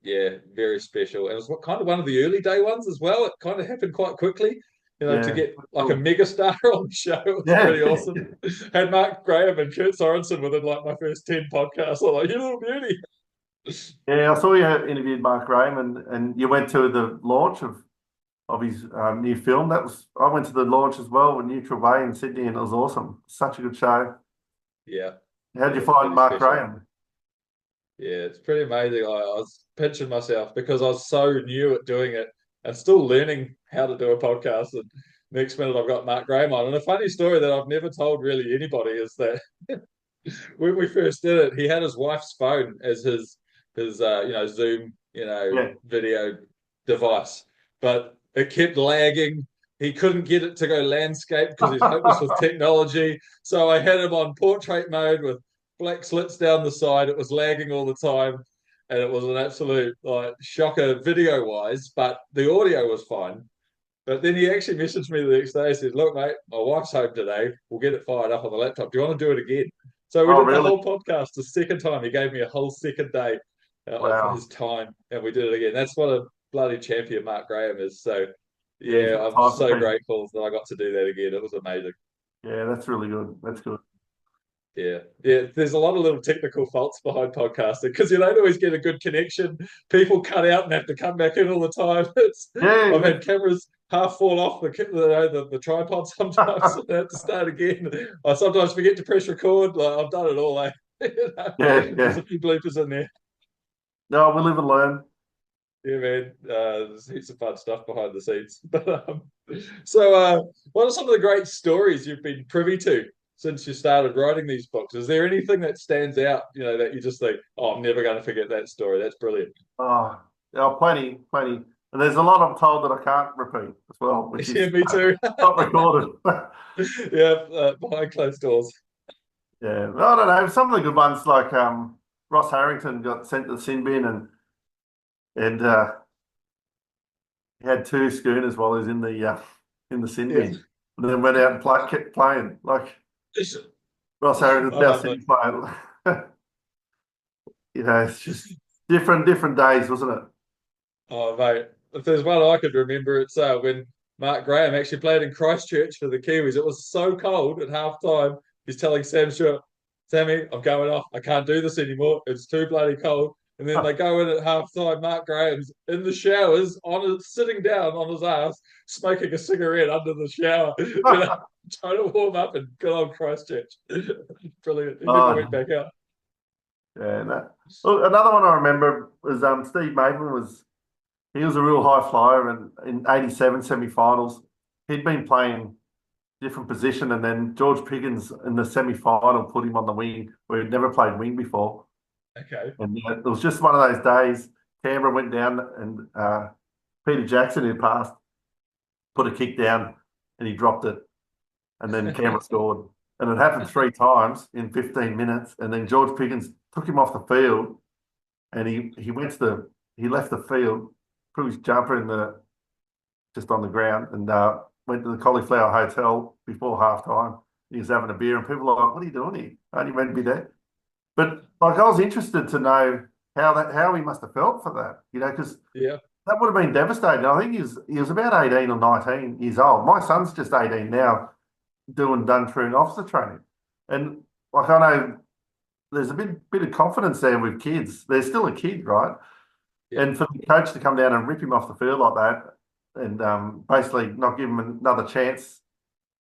yeah, very special. And it was kind of one of the early day ones as well. It kind of happened quite quickly. To yeah. get like a Cool. mega star on the show, it was Yeah, pretty awesome. Had Mark Graham and Kurt Sorensen within like my first 10 podcasts. I'm like, you little beauty. yeah. I saw you interviewed Mark Graham, and you went to the launch of his new film. I went to the launch as well with Neutral Bay in Sydney, and it was awesome. Such a good show. Yeah, How did you it was find pretty Mark special. Graham? Yeah, it's pretty amazing. I was pinching myself because I was so new at doing it and still learning how to do a podcast. And next minute, I've got Mark Graham on. And a funny story that I've never told really anybody is that when we first did it, he had his wife's phone as his Zoom Yeah. video device, but it kept lagging. He couldn't get it to go landscape because he's hopeless with technology. So I had him on portrait mode with black slits down the side. It was lagging all the time, and it was an absolute like shocker video wise. But the audio was fine. But then he actually messaged me the next day. He said, "Look, mate, my wife's home today. We'll get it fired up on the laptop. Do you want to do it again?" So we Oh, did the really? whole podcast the second time. He gave me a whole second day of Wow. his time, and we did it again. That's what a bloody champion Mark Graham is. So, Yeah, he's yeah, got I'm time for so people. grateful that I got to do that again. It was amazing. Yeah, that's really good. That's good. Yeah, yeah. There's a lot of little technical faults behind podcasting because you don't always get a good connection. People cut out and have to come back in all the time. Yeah, I've had cameras half fall off the tripod sometimes. I have to start again. I sometimes forget to press record. Like I've done it all. yeah, There's yeah. a few bloopers in there. No, we live and learn. Yeah, man. There's heaps of fun stuff behind the scenes. So, what are some of the great stories you've been privy to since you started writing these books? Is there anything that stands out, that you just think, oh, I'm never going to forget that story? That's brilliant. Oh, plenty, plenty. And there's a lot I'm told that I can't repeat as well, which Yeah, is me too. not recorded. Yeah, behind closed doors. Yeah, I don't know. Some of the good ones, like Ross Harrington got sent to the sin bin, and he had two schooners while he was in the sin Yeah. bin, and then went out and kept playing. Like Ross Harrington's I now love it. sitting playing. It's just different days, wasn't it? Oh, mate. If there's one I could remember, it's when Mark Graham actually played in Christchurch for the Kiwis. It was so cold at half time. He's telling Sam Stewart, Sammy, I'm going off. I can't do this anymore. It's too bloody cold. And then they go in at half time. Mark Graham's in the showers, sitting down on his ass, smoking a cigarette under the shower, trying to warm up and good old Christchurch. Brilliant. He never went Oh, back out. yeah. No. Well, another one I remember was Steve Maven he was a real high flyer, and in '87 semi-finals, he'd been playing different position, and then George Piggins in the semi-final put him on the wing where he'd never played wing before. Okay. And it was just one of those days. Canberra went down, and Peter Jackson, who passed, put a kick down, and he dropped it, and then Canberra scored. And it happened three times in 15 minutes, and then George Piggins took him off the field, and he left the field, put his jumper just on the ground, and went to the Cauliflower Hotel before half time. He was having a beer, and people were like, "What are you doing here? Only meant to be there." But like, I was interested to know how he must have felt for that, because Yeah. that would have been devastating. I think he was about 18 or 19 years old. My son's just 18 now, doing Duntroon officer training, and like, I know there's a bit of confidence there with kids. They're still a kid, right? Yeah, And for the coach to come down and rip him off the field like that, and basically not give him another chance,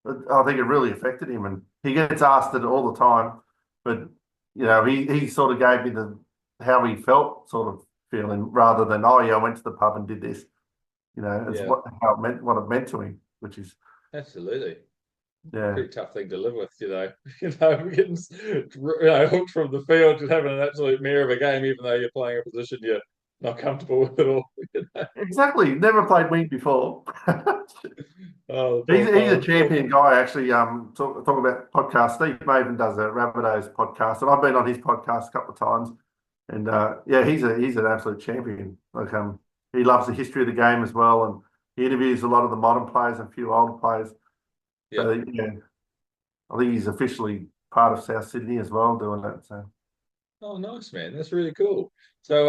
I think it really affected him. And he gets asked it all the time, but he sort of gave me the how he felt sort of feeling rather than, oh yeah, I went to the pub and did this. It's yeah, what it meant to him, which is absolutely. yeah. Pretty tough thing to live with, getting hooked from the field and having an absolute mare of a game, even though you're playing a position you're not comfortable with at all. Exactly. Never played wing before. Oh, He's poor a fella. champion guy, actually. Talk about podcasts. Steve Maven does a Rabbitohs podcast, and I've been on his podcast a couple of times. And yeah, he's an absolute champion. Like he loves the history of the game as well, and he interviews a lot of the modern players and a few older players. Yeah. So yeah, I think he's officially part of South Sydney as well, doing that. So Oh, nice, man. That's really cool. So,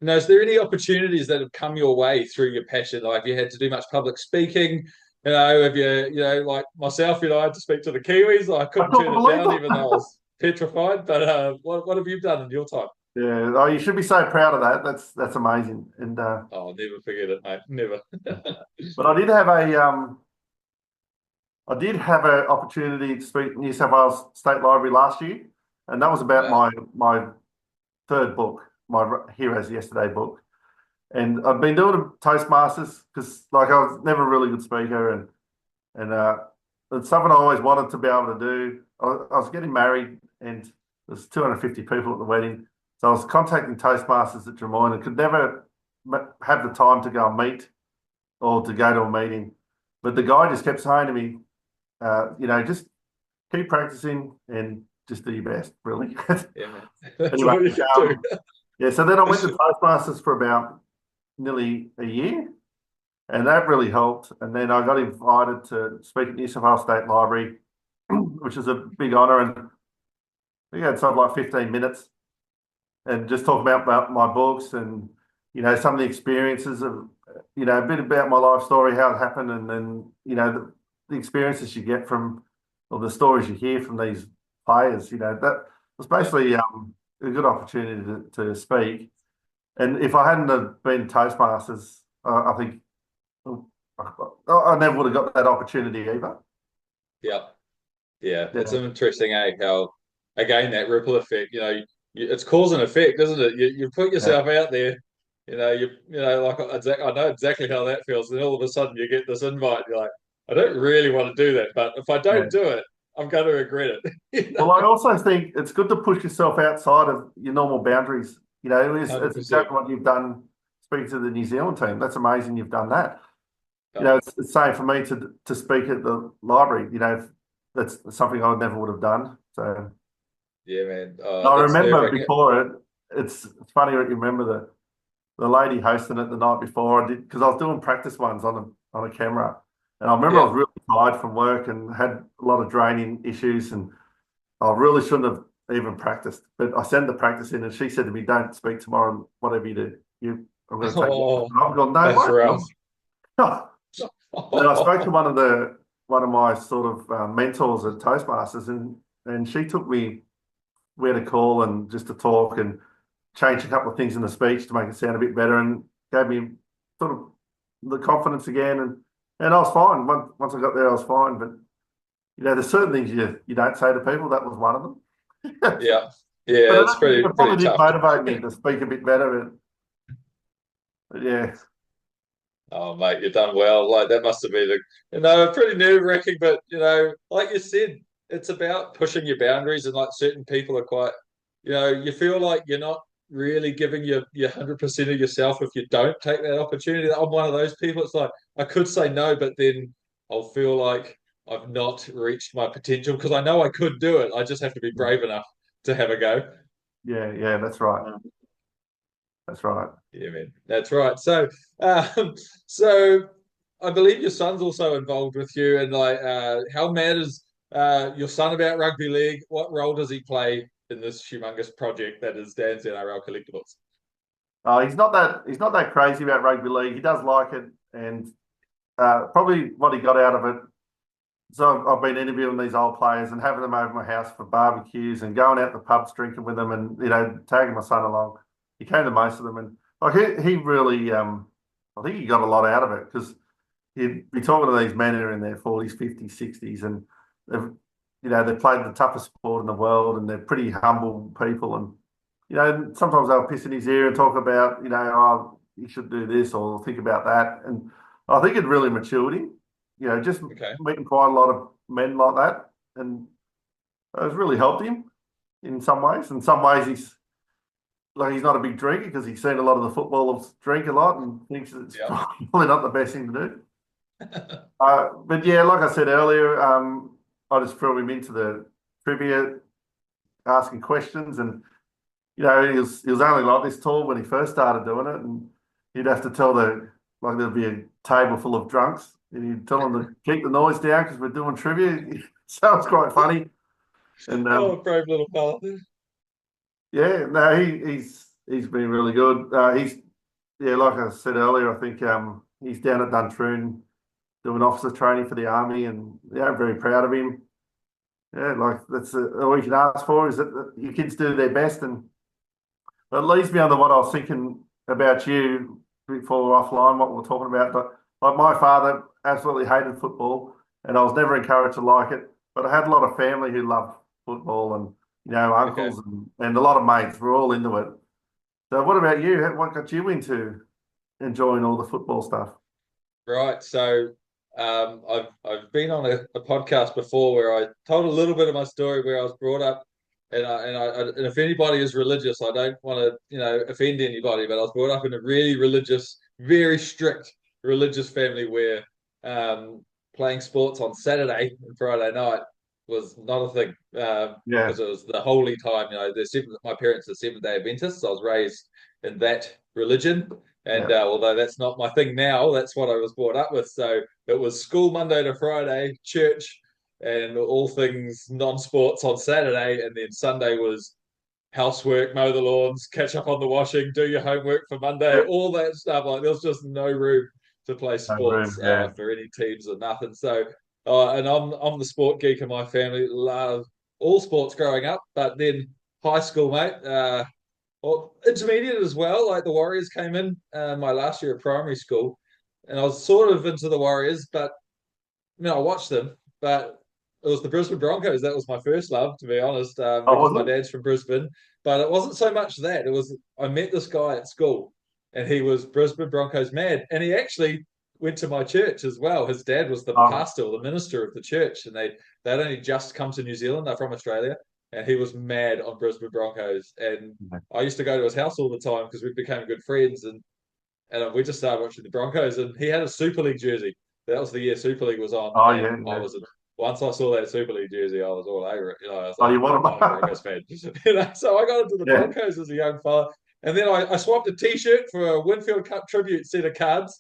is there any opportunities that have come your way through your passion? Like, have you had to do much public speaking? Have you, like myself, I had to speak to the Kiwis. I I couldn't can't turn it believe down, even though I it. was petrified. But what have you done in your time? Yeah, oh, you should be so proud of that. That's amazing. And Oh, I'll never forget it, mate. Never. but I did have an opportunity to speak at New South Wales State Library last year, and that was about Wow. my third book, my Heroes Yesterday book. And I've been doing Toastmasters because, like, I was never a really good speaker, and it's something I always wanted to be able to do. I was getting married, and there's 250 people at the wedding, so I was contacting Toastmasters at Drummoyne and could never have the time to go and meet or to go to a meeting. But the guy just kept saying to me, just keep practicing and just do your best, really. Yeah, man. That's Anyway, all you can do. yeah, so then I went to Toastmasters for about nearly a year, and that really helped. And then I got invited to speak at New South Wales State Library, which is a big honour. And we had something like 15 minutes and just talk about my books and, some of the experiences of, a bit about my life story, how it happened, and then, the experiences you get from, or the stories you hear from these players. That was Yeah. basically a good opportunity to speak. And if I hadn't have been Toastmasters, I think I never would have got that opportunity either. Yeah. Yeah. It's Yeah, interesting, how again that ripple effect, it's cause and effect, isn't it? You put yeah, yourself out there, like I know exactly how that feels. And all of a sudden you get this invite, you're like, I don't really want to do that, but if I yeah. don't do it, I'm going to regret it. Well, I also think it's good to push yourself outside of your normal boundaries. It's 100%. exactly what you've done speaking to the New Zealand team. That's amazing you've done that. Oh, It's the same for me to speak at the library. That's something I never would have done. So yeah, man. I That's remember nerve-wracking. before it. It's funny that you remember the lady hosting it the night before. I did because I was doing practice ones on a camera, and I remember I Yeah. was really tired from work and had a lot of draining issues, and I really shouldn't have even practiced. But I sent the practice in, and she said to me, "Don't speak tomorrow. Whatever you do, I'm going to take you." Oh, And I've gone, "No that's way." rough. Then I spoke to one of my sort of mentors at Toastmasters, and she took me where to call and just to talk and change a couple of things in the speech to make it sound a bit better, and gave me sort of the confidence again, and I was fine. Once I got there, I was fine. But there's certain things you don't say to people. That was one of them. Yeah. But Yeah, it's it pretty probably did tough. motivate me to speak a bit better. But yeah, Oh, mate, you've done well. Like that must have been pretty nerve-wracking, but like you said, it's about pushing your boundaries, and like certain people are quite, you feel like you're not really giving your 100% of yourself if you don't take that opportunity. I'm one of those people. It's like I could say no, but then I'll feel like I've not reached my potential because I know I could do it. I just have to be brave enough to have a go. yeah, that's right. That's right. Yeah, man, that's right. So I believe your son's also involved with you, and like, how mad is your son about rugby league? What role does he play in this humongous project that is Dan's NRL Collectables? He's not that crazy about rugby league. He does like it, and probably what he got out of it I've been interviewing these old players and having them over my house for barbecues and going out to the pubs drinking with them and tagging my son along. He came to most of them and like he really I think he got a lot out of it because he'd be talking to these men who are in their 40s, 50s, 60s and they've they've played the toughest sport in the world and they're pretty humble people and sometimes they'll piss in his ear and talk about oh you should do this or think about that and I think it really matured him. Just Okay. meeting quite a lot of men like that, and it's really helped him in some ways. In some ways, he's not a big drinker because he's seen a lot of the footballers drink a lot and thinks it's Yeah. probably not the best thing to do. But yeah, like I said earlier, I just threw him into the trivia, asking questions, and he was only like this tall when he first started doing it, and he'd have to tell there'd be a table full of drunks, and he'd tell them to keep the noise down because we're doing trivia. So it's quite funny, and Oh, brave little fella. yeah, no, he's been really good. Yeah, like I said earlier, I think he's down at Duntroon doing officer training for the army, and yeah, I'm very proud of him. Yeah, like that's all you can ask for is that your kids do their best, and it leads me on to what I was thinking about you before offline, what we were talking about. But like my father absolutely hated football, and I was never encouraged to like it. But I had a lot of family who loved football, and Okay. uncles and a lot of mates. We're all into it. So, what about you? What got you into enjoying all the football stuff? Right. So I've been on a podcast before where I told a little bit of my story where I was brought up, and if anybody is religious, I don't want to offend anybody, but I was brought up in a really religious, very strict religious family where playing sports on Saturday and Friday night was not a thing Yeah, because it was the holy time. My parents are Seventh-day Adventists. So I was raised in that religion. And yeah, although that's not my thing now, that's what I was brought up with. So it was school Monday to Friday, church, and all things non-sports on Saturday, and then Sunday was housework, mow the lawns, catch up on the washing, do your homework for Monday, yeah. all that stuff. Like there was just no room to play No room. sports Yeah, for any teams or nothing. So, and I'm the sport geek in my family. Love all sports growing up, but then high school, mate. Well, intermediate as well. Like the Warriors came in my last year of primary school, and I was sort of into the Warriors, but I watched them, but it was the Brisbane Broncos. That was my first love, to be honest, oh, because my was it? dad's from Brisbane. But it wasn't so much that. It was I met this guy at school, and he was Brisbane Broncos mad, and he actually went to my church as well. His dad was the Oh, pastor or the minister of the church, and they'd only just come to New Zealand. They're from Australia, and he was mad on Brisbane Broncos. And I used to go to his house all the time because we became good friends, and we just started watching the Broncos. And he had a Super League jersey. That was the year Super League was on, oh and yeah, I yeah. was once I saw that Super League jersey, I was all over it. I was Oh, like, you want I'm a them? Broncos fan. So I got into the Yeah, Broncos as a young fella, and then I swapped a T-shirt for a Winfield Cup tribute set of cards,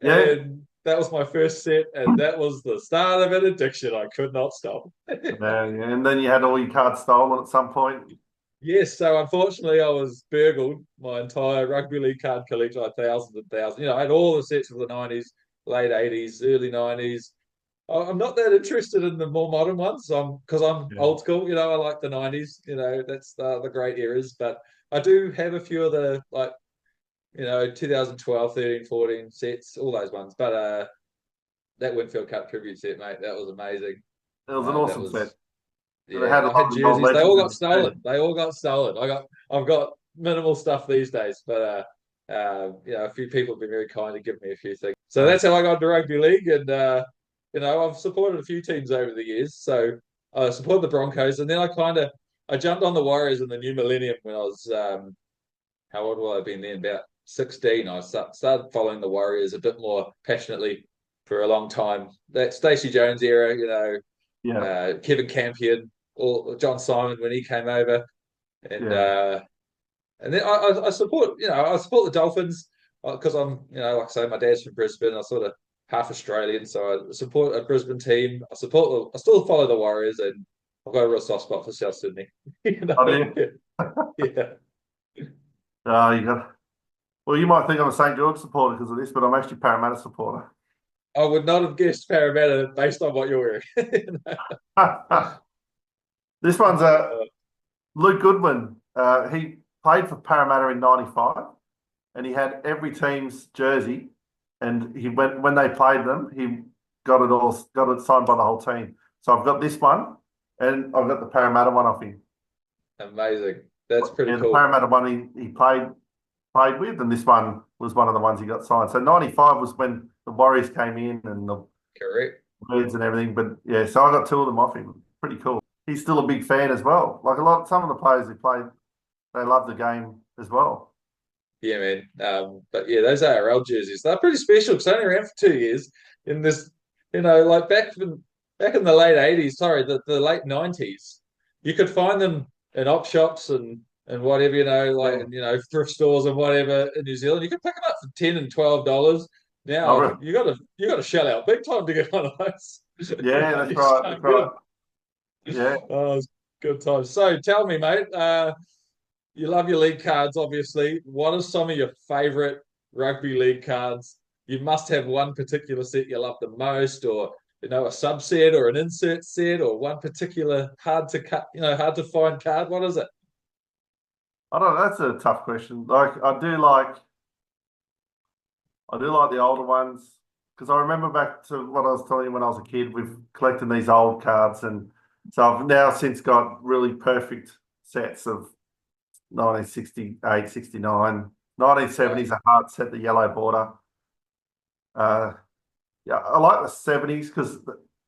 yeah. and that was my first set, and that was the start of an addiction. I could not stop. Yeah, yeah. And then you had all your cards stolen at some point. Yes, so unfortunately, I was burgled my entire rugby league card collection, like thousands and thousands. I had all the sets of the 90s, late 80s, early 90s. I'm not that interested in the more modern ones. Because I'm Yeah, old school. I like the 90s. That's the great eras. But I do have a few of the 2012, 13, 14 sets, all those ones. But that Winfield Cup tribute set, mate, that was amazing. it was an That awesome set. was And it had Yeah, a I had lot of the old jerseys. They legends all in got it too. stolen. They all got stolen. I've got minimal stuff these days, but a few people have been very kind to give me a few things. So Uh, that's how I got into rugby league, and I've supported a few teams over the years. So I supported the Broncos, and then I jumped on the Warriors in the new millennium when I was how old will I have been then? About 16. I started following the Warriors a bit more passionately for a long time. That Stacey Jones era, yeah, Kevin Campion or John Simon when he came over, and yeah, uh, and then I support I support the Dolphins because I'm like I say my dad's from Brisbane. I'm sort of half Australian, so I support a Brisbane team. I still follow the Warriors, and I've got a real soft spot for South Sydney. you I know, do. yeah. You got. Well, you might think I'm a St George supporter because of this, but I'm actually Parramatta supporter. I would not have guessed Parramatta based on what you're wearing. This one's a Uh, Luke Goodwin. He played for Parramatta in '95, and he had every team's jersey. And he went when they played them, he got it signed by the whole team. So I've got this one, and I've got the Parramatta one off him. Amazing. That's pretty Yeah, the cool. Parramatta one he played with, and this one was one of the ones he got signed. So '95 was when the Warriors came in and the Correct. Birds and everything. But yeah, so I got two of them off him. Pretty cool. He's still a big fan as well. Like some of the players who played, they love the game as well. Yeah, man. But yeah, those ARL jerseys, they're pretty special because they're only around for 2 years. In this, like back in the late 80s, sorry, the late 90s, you could find them in op shops and whatever, like Yeah. thrift stores and whatever in New Zealand. You could pick them up for $10 and $12. Oh, Now really? you got to shell out big time to get one of those. Yeah, that's You just right. That's can't get right. them. Yeah. Oh, it's good times. So tell me, mate. You love your league cards, obviously. What are some of your favorite rugby league cards? You must have one particular set you love the most, or a subset or an insert set, or one particular hard to cut, hard to find card. What is it? I don't know. That's a tough question. Like I do like the older ones because I remember back to what I was telling you when I was a kid with collecting these old cards, and so I've now since got really perfect sets of 1968, 69, Yeah. 1970s, a hard set, the yellow border. Uh, yeah, I like the 70s because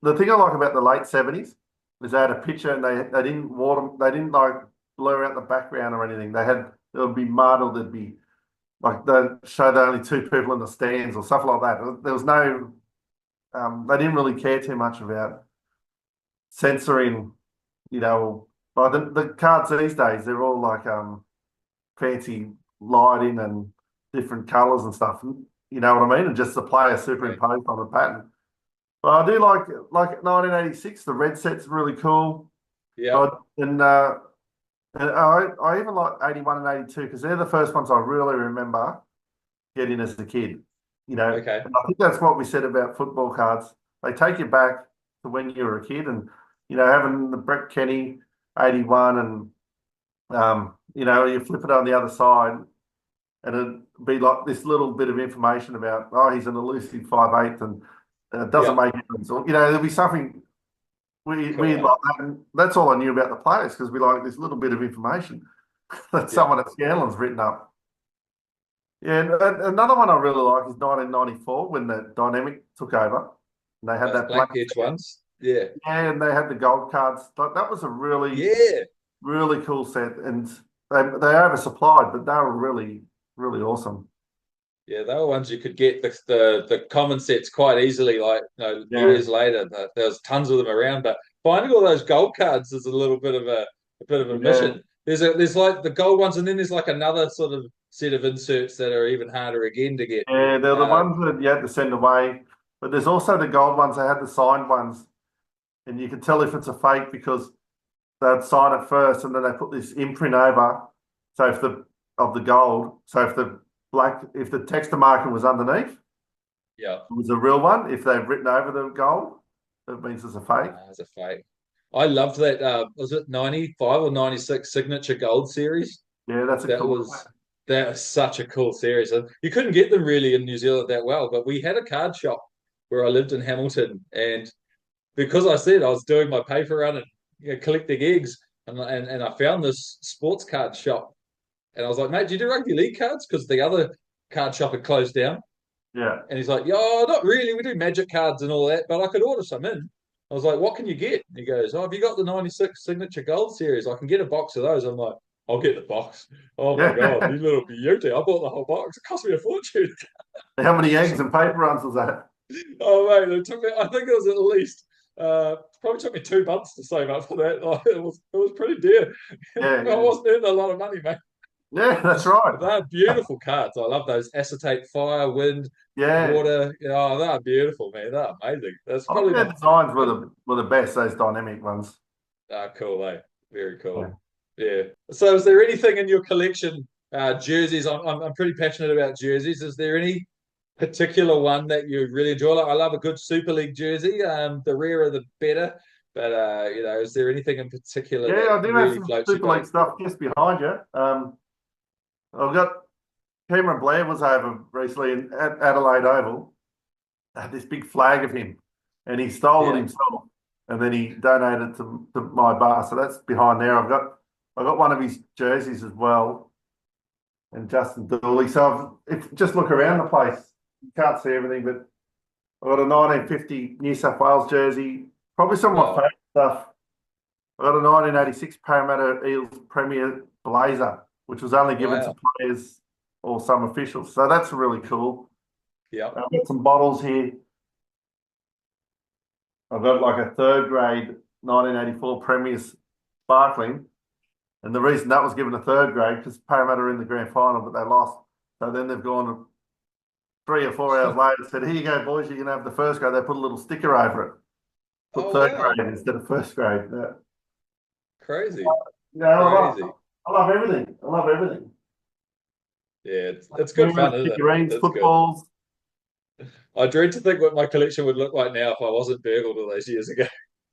the thing I like about the late 70s is they had a picture and they didn't water, they didn't like blur out the background or anything. There would be mud or there'd be like they show the only two people in the stands or stuff like that. There was no, they didn't really care too much about censoring, you know, like the cards these days, they're all like fancy lighting and different colours and stuff. You know what I mean? And just the player Right. superimposed on the pattern. But I do like 1986. The red set's really cool. Yeah. But and I even like 81 and 82 because they're the first ones I really remember getting as a kid. Okay. And I think that's what we said about football cards. They take you back to when you were a kid, and having the Brett Kenny 81, and you flip it on the other side, and it'd be like this little bit of information about, oh, he's an elusive 5'8", and it doesn't Yeah. make sense. Or, there'll be something weird Cool. like that. And that's all I knew about the players because we like this little bit of information that Yeah. someone at Scanlon's written up. Yeah, and another one I really like is 1994 when the Dynamic took over. And they had Those that black black edge set. ones. Yeah. Yeah, and they had the gold cards. Like, that was a really, Yeah. really cool set. And they oversupplied, but they were really, really awesome. Yeah, they were ones you could get the common sets quite easily. Like Yeah, years later, there was tons of them around. But finding all those gold cards is a little bit of a yeah. mission. There's like the gold ones, and then there's like another sort of set of inserts that are even harder again to get. Yeah, they're the Uh, ones that you had to send away. But there's also the gold ones. They had the signed ones, and you can tell if it's a fake because they'd sign it first, and then they put this imprint over. So if the of the gold, so if the texture marking was underneath, yeah, it was a real one. If they've written over the gold, that means it's a fake. as a fake. I loved that. Was it 95 or 96 signature gold series? Yeah, that's a That cool was one. that was such a cool series. And you couldn't get them really in New Zealand that well, but we had a card shop where I lived in Hamilton, and because I said I was doing my paper run and collecting eggs, and I found this sports card shop, and I was like, mate, do you do rugby league cards? Because the other card shop had closed down, Yeah, and he's like, yeah, not really. We do magic cards and all that, but I could order some in. I was like, what can you get? And he goes, oh, have you got the 96 signature gold series? I can get a box of those. I'm like, I'll get the box. Oh my God, yeah. you little beauty. I bought the whole box. It cost me a fortune. How many eggs and paper runs was that? Oh mate, it took me. I think it was at least. Probably took me 2 months to save up for that. Like, it was pretty dear. Yeah, I yeah, wasn't earning a lot of money, mate. yeah. That's right. They're beautiful cards. I love those acetate, fire, wind, Yeah, water. Oh, they're beautiful, man. They're amazing. That's I think probably their my. designs were the best. Those dynamic ones. Cool, eh? Very Yeah. cool. Yeah. So, is there anything in your collection? Jerseys. I'm pretty passionate about jerseys. Is there any particular one that you really enjoy? Like, I love a good Super League jersey. The rarer the better. But is there anything in particular that Yeah, I do have really some floats your Super League boat? stuff just behind you. I've got Cameron Blair was over recently at Adelaide Oval. Had this big flag of him, and he stole it Yeah. himself, and then he donated it to my bar. So that's behind there. I've got one of his jerseys as well, and Justin Dooley. So if just look around the place, you can't see everything, but I've got a 1950 New South Wales jersey. Probably some of my Wow. favourite stuff. I got a 1986 Parramatta Eels Premier blazer, which was only given to Wow. players or some officials. So that's really cool. Yeah. I've got some bottles here. I've got like a third grade 1984 Premiers sparkling. And the reason that was given a third grade because Parramatta are in the grand final, but they lost. So then they've gone 3 or 4 hours later, said, here you go, boys, you can have the first grade. They put a little sticker over it. Put Oh third wow. grade instead of first grade. Yeah. Crazy. Yeah, Crazy. I love everything. I love everything. Yeah, it's good Cameras, fun, isn't it? figurines, That's good. footballs. I dread to think what my collection would look like now if I wasn't burgled all those years ago.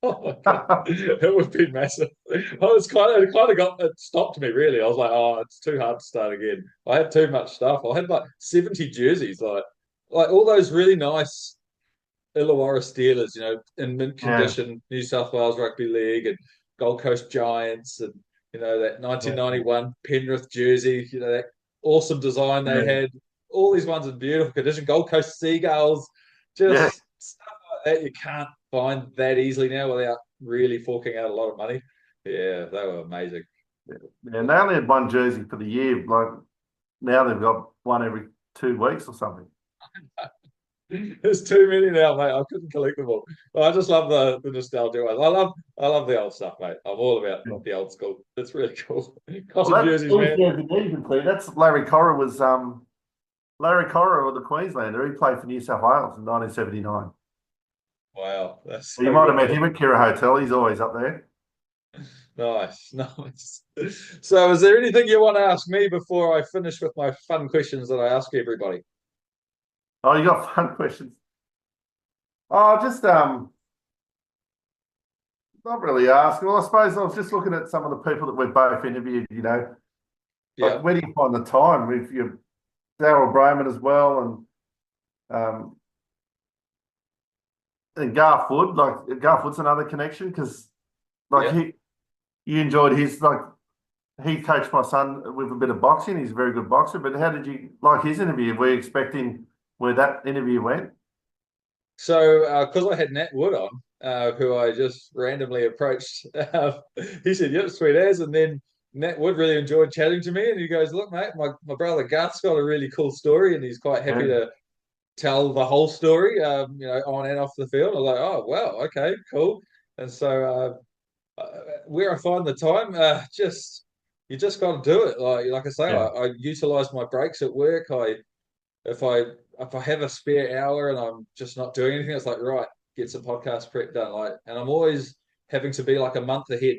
Oh my god, it would be massive. It kind of got it stopped me really. I was like, oh, it's too hard to start again. I had too much stuff. I had like 70 jerseys, like all those really nice Illawarra Steelers, in mint Yeah, condition, New South Wales Rugby League and Gold Coast Giants, and that yeah, 1991 Penrith jersey, that awesome design they yeah, had. All these ones in beautiful condition. Gold Coast Seagulls, yeah. just stuff like that you can't find that easily now without really forking out a lot of money. Yeah, they were amazing. And they only had one jersey for the year. Like now they've got one every 2 weeks or something. There's too many now, mate. I couldn't collect them all. But I just love the nostalgia ones. I love the old stuff, mate. I'm all about Yeah. the old school. It's really cool. Well, Cotton that jerseys, Eels man. jersey there you can see. That's Larry Corra was Larry Corra or the Queenslander. He played for New South Wales in 1979. Wow, that's You so might have good. met him at Kira Hotel. He's always up there. Nice, nice. So, is there anything you want to ask me before I finish with my fun questions that I ask everybody? Oh, you got fun questions. Oh, just not really asking. Well, I suppose I was just looking at some of the people that we've both interviewed. Yeah, Like where do you find the time with your Daryl Brayman as well, and Garth Wood? Like Garth Wood's another connection because like yeah. he you enjoyed his like he coached my son with a bit of boxing. He's a very good boxer. But how did you like his interview? Were you expecting where that interview went? So, because I had Nat Wood on, who I just randomly approached, he said, "Yep, sweet as." And then Nat Wood really enjoyed chatting to me, and he goes, "Look, mate, my brother Garth's got a really cool story, and he's quite happy Yeah, to tell the whole story, on and off the field." I was like, "Oh, wow, okay, cool." And so, where I find the time, just you just got to do it. Like I say, yeah, I utilize my breaks at work. If I if I have a spare hour and I'm just not doing anything, it's like right, get some podcast prep done. And I'm always having to be like a month ahead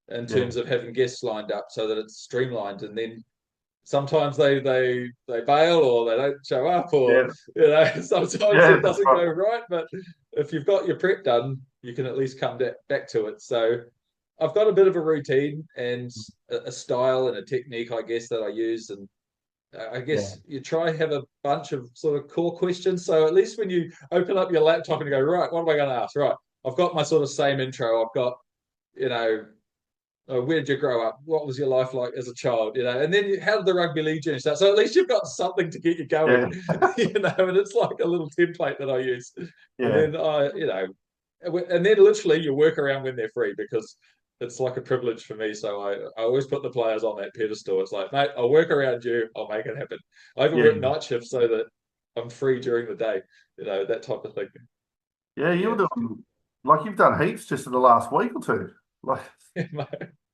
in yeah, terms of having guests lined up so that it's streamlined. And then sometimes they bail or they don't show up or yeah, sometimes yeah. it That's doesn't right. go right. But if you've got your prep done, you can at least come back to it. So I've got a bit of a routine and a style and a technique, I guess, that I use. And I Yeah, guess you try have a bunch of sort of core questions. So at least when you open up your laptop and you go, right, what am I going to ask? Right, I've got my sort of same intro. I've got, you know, where did you grow up? What was your life like as a child? And then how did the rugby league journey start? So at least you've got something to get you going, yeah, and it's like a little template that I use. And yeah, then and then literally you work around when they're free because it's like a privilege for me. So I always put the players on that pedestal. It's like, mate, I'll work around you. I'll make it happen. I even work yeah. night shifts so that I'm free during the day. That type of thing. Yeah, you were Yeah. doing like you've done heaps just in the last week or two. Like I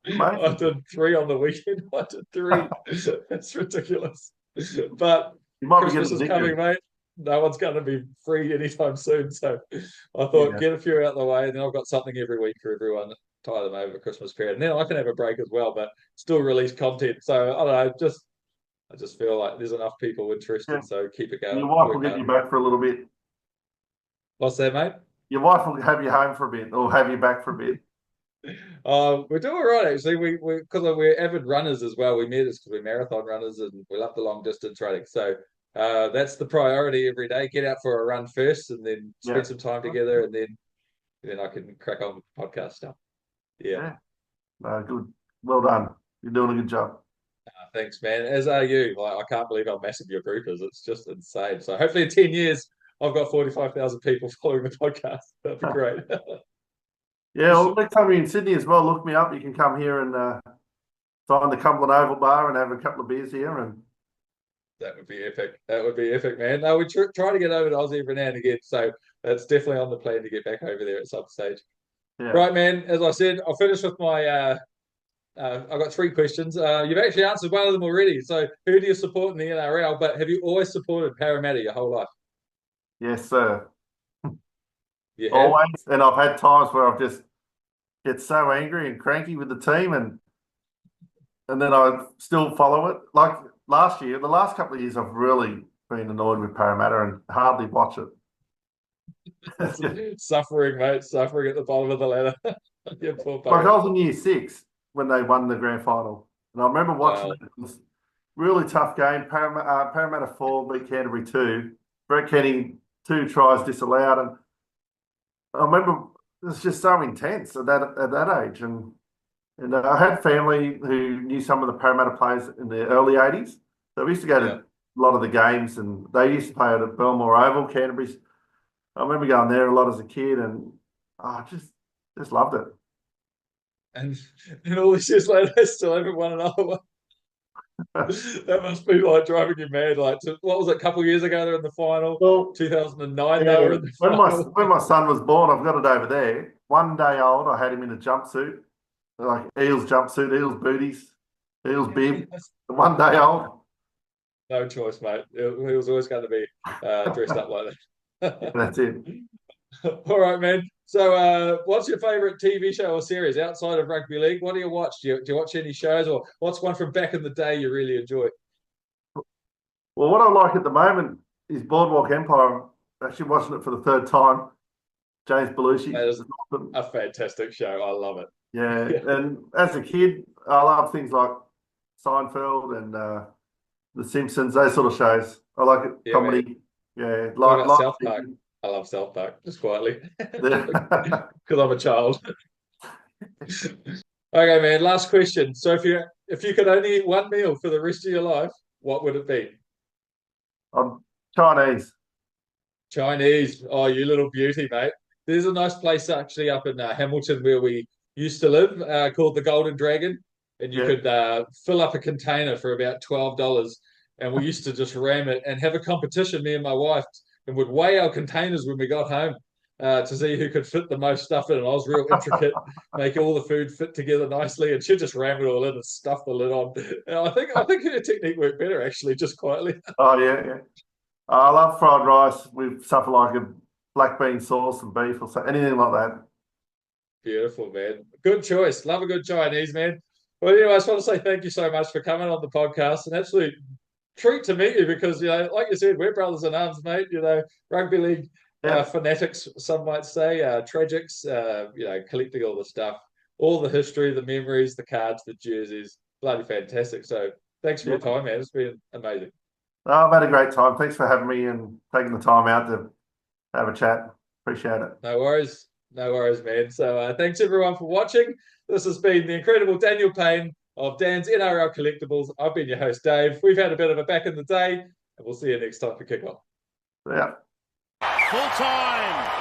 amazing. did three on the weekend. I did three. It's ridiculous. But You might be Christmas getting is coming, addicted. mate. No one's going to be free anytime soon. So I thought Yeah, get a few out of the way, and then I've got something every week for everyone. Tie them over Christmas period, and then I can have a break as well, but still release content. So I don't know, just I just feel like there's enough people Yeah. interested, so keep it And going. your wife will Work get hard. you back for a little bit. What's that, mate? Your wife will have you home for a bit or have you back for a bit. We're doing all right actually. We because we're avid runners as well. We met us because we're marathon runners and we love the long distance running. So that's the priority every day. Get out for a run first, and then Yeah. spend some time together, and then I can crack on with the podcast stuff. Yeah. Yeah. No, good. Well done. You're doing a good job. Thanks, man. As are you. Like I can't believe how massive your group is. It's just insane. So hopefully in 10 years I've got 45,000 people following the podcast. That'd be great. Yeah, well, next time you're in Sydney as well, look me up. You can come here and find the Cumberland Oval Bar and have a couple of beers here. And That would be epic. That would be epic, man. No, we try to get over to Aussie every now and again, so that's definitely on the plan to get back over there at some stage. yeah, Right, man. As I said, I'll finish with my. I've got three questions. You've actually answered one of them already. So, who do you support in the NRL? But have you always supported Parramatta your whole life? yes, sir. You have. Always. And I've had times where I've just get so angry and cranky with the team, and then I still follow it. Like last year, the last couple of years, I've really been annoyed with Parramatta and hardly watch it. Suffering, mate. Suffering at the bottom of the ladder. You poor Like bugger. I was in year six when they won the grand final, and I remember watching Wow. it. It was a really tough game. Parramatta 4 beat Canterbury 2. Brett Kenny 2 tries disallowed, and I remember it was just so intense at that age. And I had family who knew some of the Parramatta players in the early 80s. So we used to go to Yeah. a lot of the games, and they used to play at Belmore Oval, Canterbury's. I remember going there a lot as a kid, and I just loved it. And all these years later, they still haven't won another one. That must be like driving you mad. Like, what was it? A couple of years ago, they're in the final. Well, 2009, they yeah, were in the when my final. when my son was born, I've got it over there. 1 day old, I had him in a jumpsuit, like Eels jumpsuit, Eels booties, Eels bib. 1 day old. No choice, mate. He was always going to be dressed up like that. That's it. All right, man. So, what's your favorite TV show or series outside of Rugby League? What do you watch? Do you watch any shows, or what's one from back in the day you really enjoy? Well, what I like at the moment is Boardwalk Empire. I'm actually watching it for the third time. James Belushi. That is a fantastic show. I love it. Yeah, Yeah. and as a kid, I love things like Seinfeld and The Simpsons, those sort of shows. I like it, Yeah, man. comedy. Yeah, What like about South Park? I love South Park, just quietly, yeah. because I'm a child. Okay, man. Last question. So, if you could only eat one meal for the rest of your life, what would it be? I'm Chinese. Chinese. Oh, you little beauty, mate. There's a nice place actually up in Hamilton where we used to live called the Golden Dragon, and you Yeah. could fill up a container for about $12. And we used to just ram it and have a competition, me and my wife, and would weigh our containers when we got home to see who could fit the most stuff in. And I was real intricate, make all the food fit together nicely, and she'd just ram it all in and stuff the lid on. And I think her technique worked better actually, just quietly. Oh yeah, yeah. I love fried rice with something like a black bean sauce and beef or something, anything like that. Beautiful, man. Good choice. Love a good Chinese, man. Well, anyway, I just want to say thank you so much for coming on the podcast. An absolute treat to meet you because, like you said, we're brothers in arms, mate. Rugby league Yeah, fanatics, some might say, tragics, collecting all the stuff, all the history, the memories, the cards, the jerseys. Bloody fantastic. So thanks for yeah. your time, man. It's been amazing. Oh, I've had a great time. Thanks for having me and taking the time out to have a chat. Appreciate it. No worries. No worries, man. So thanks everyone for watching. This has been the incredible Daniel Payne of Dan's NRL Collectables. I've been your host, Dave. We've had a bit of a back in the day, and we'll see you next time for kickoff. Yeah. Full time.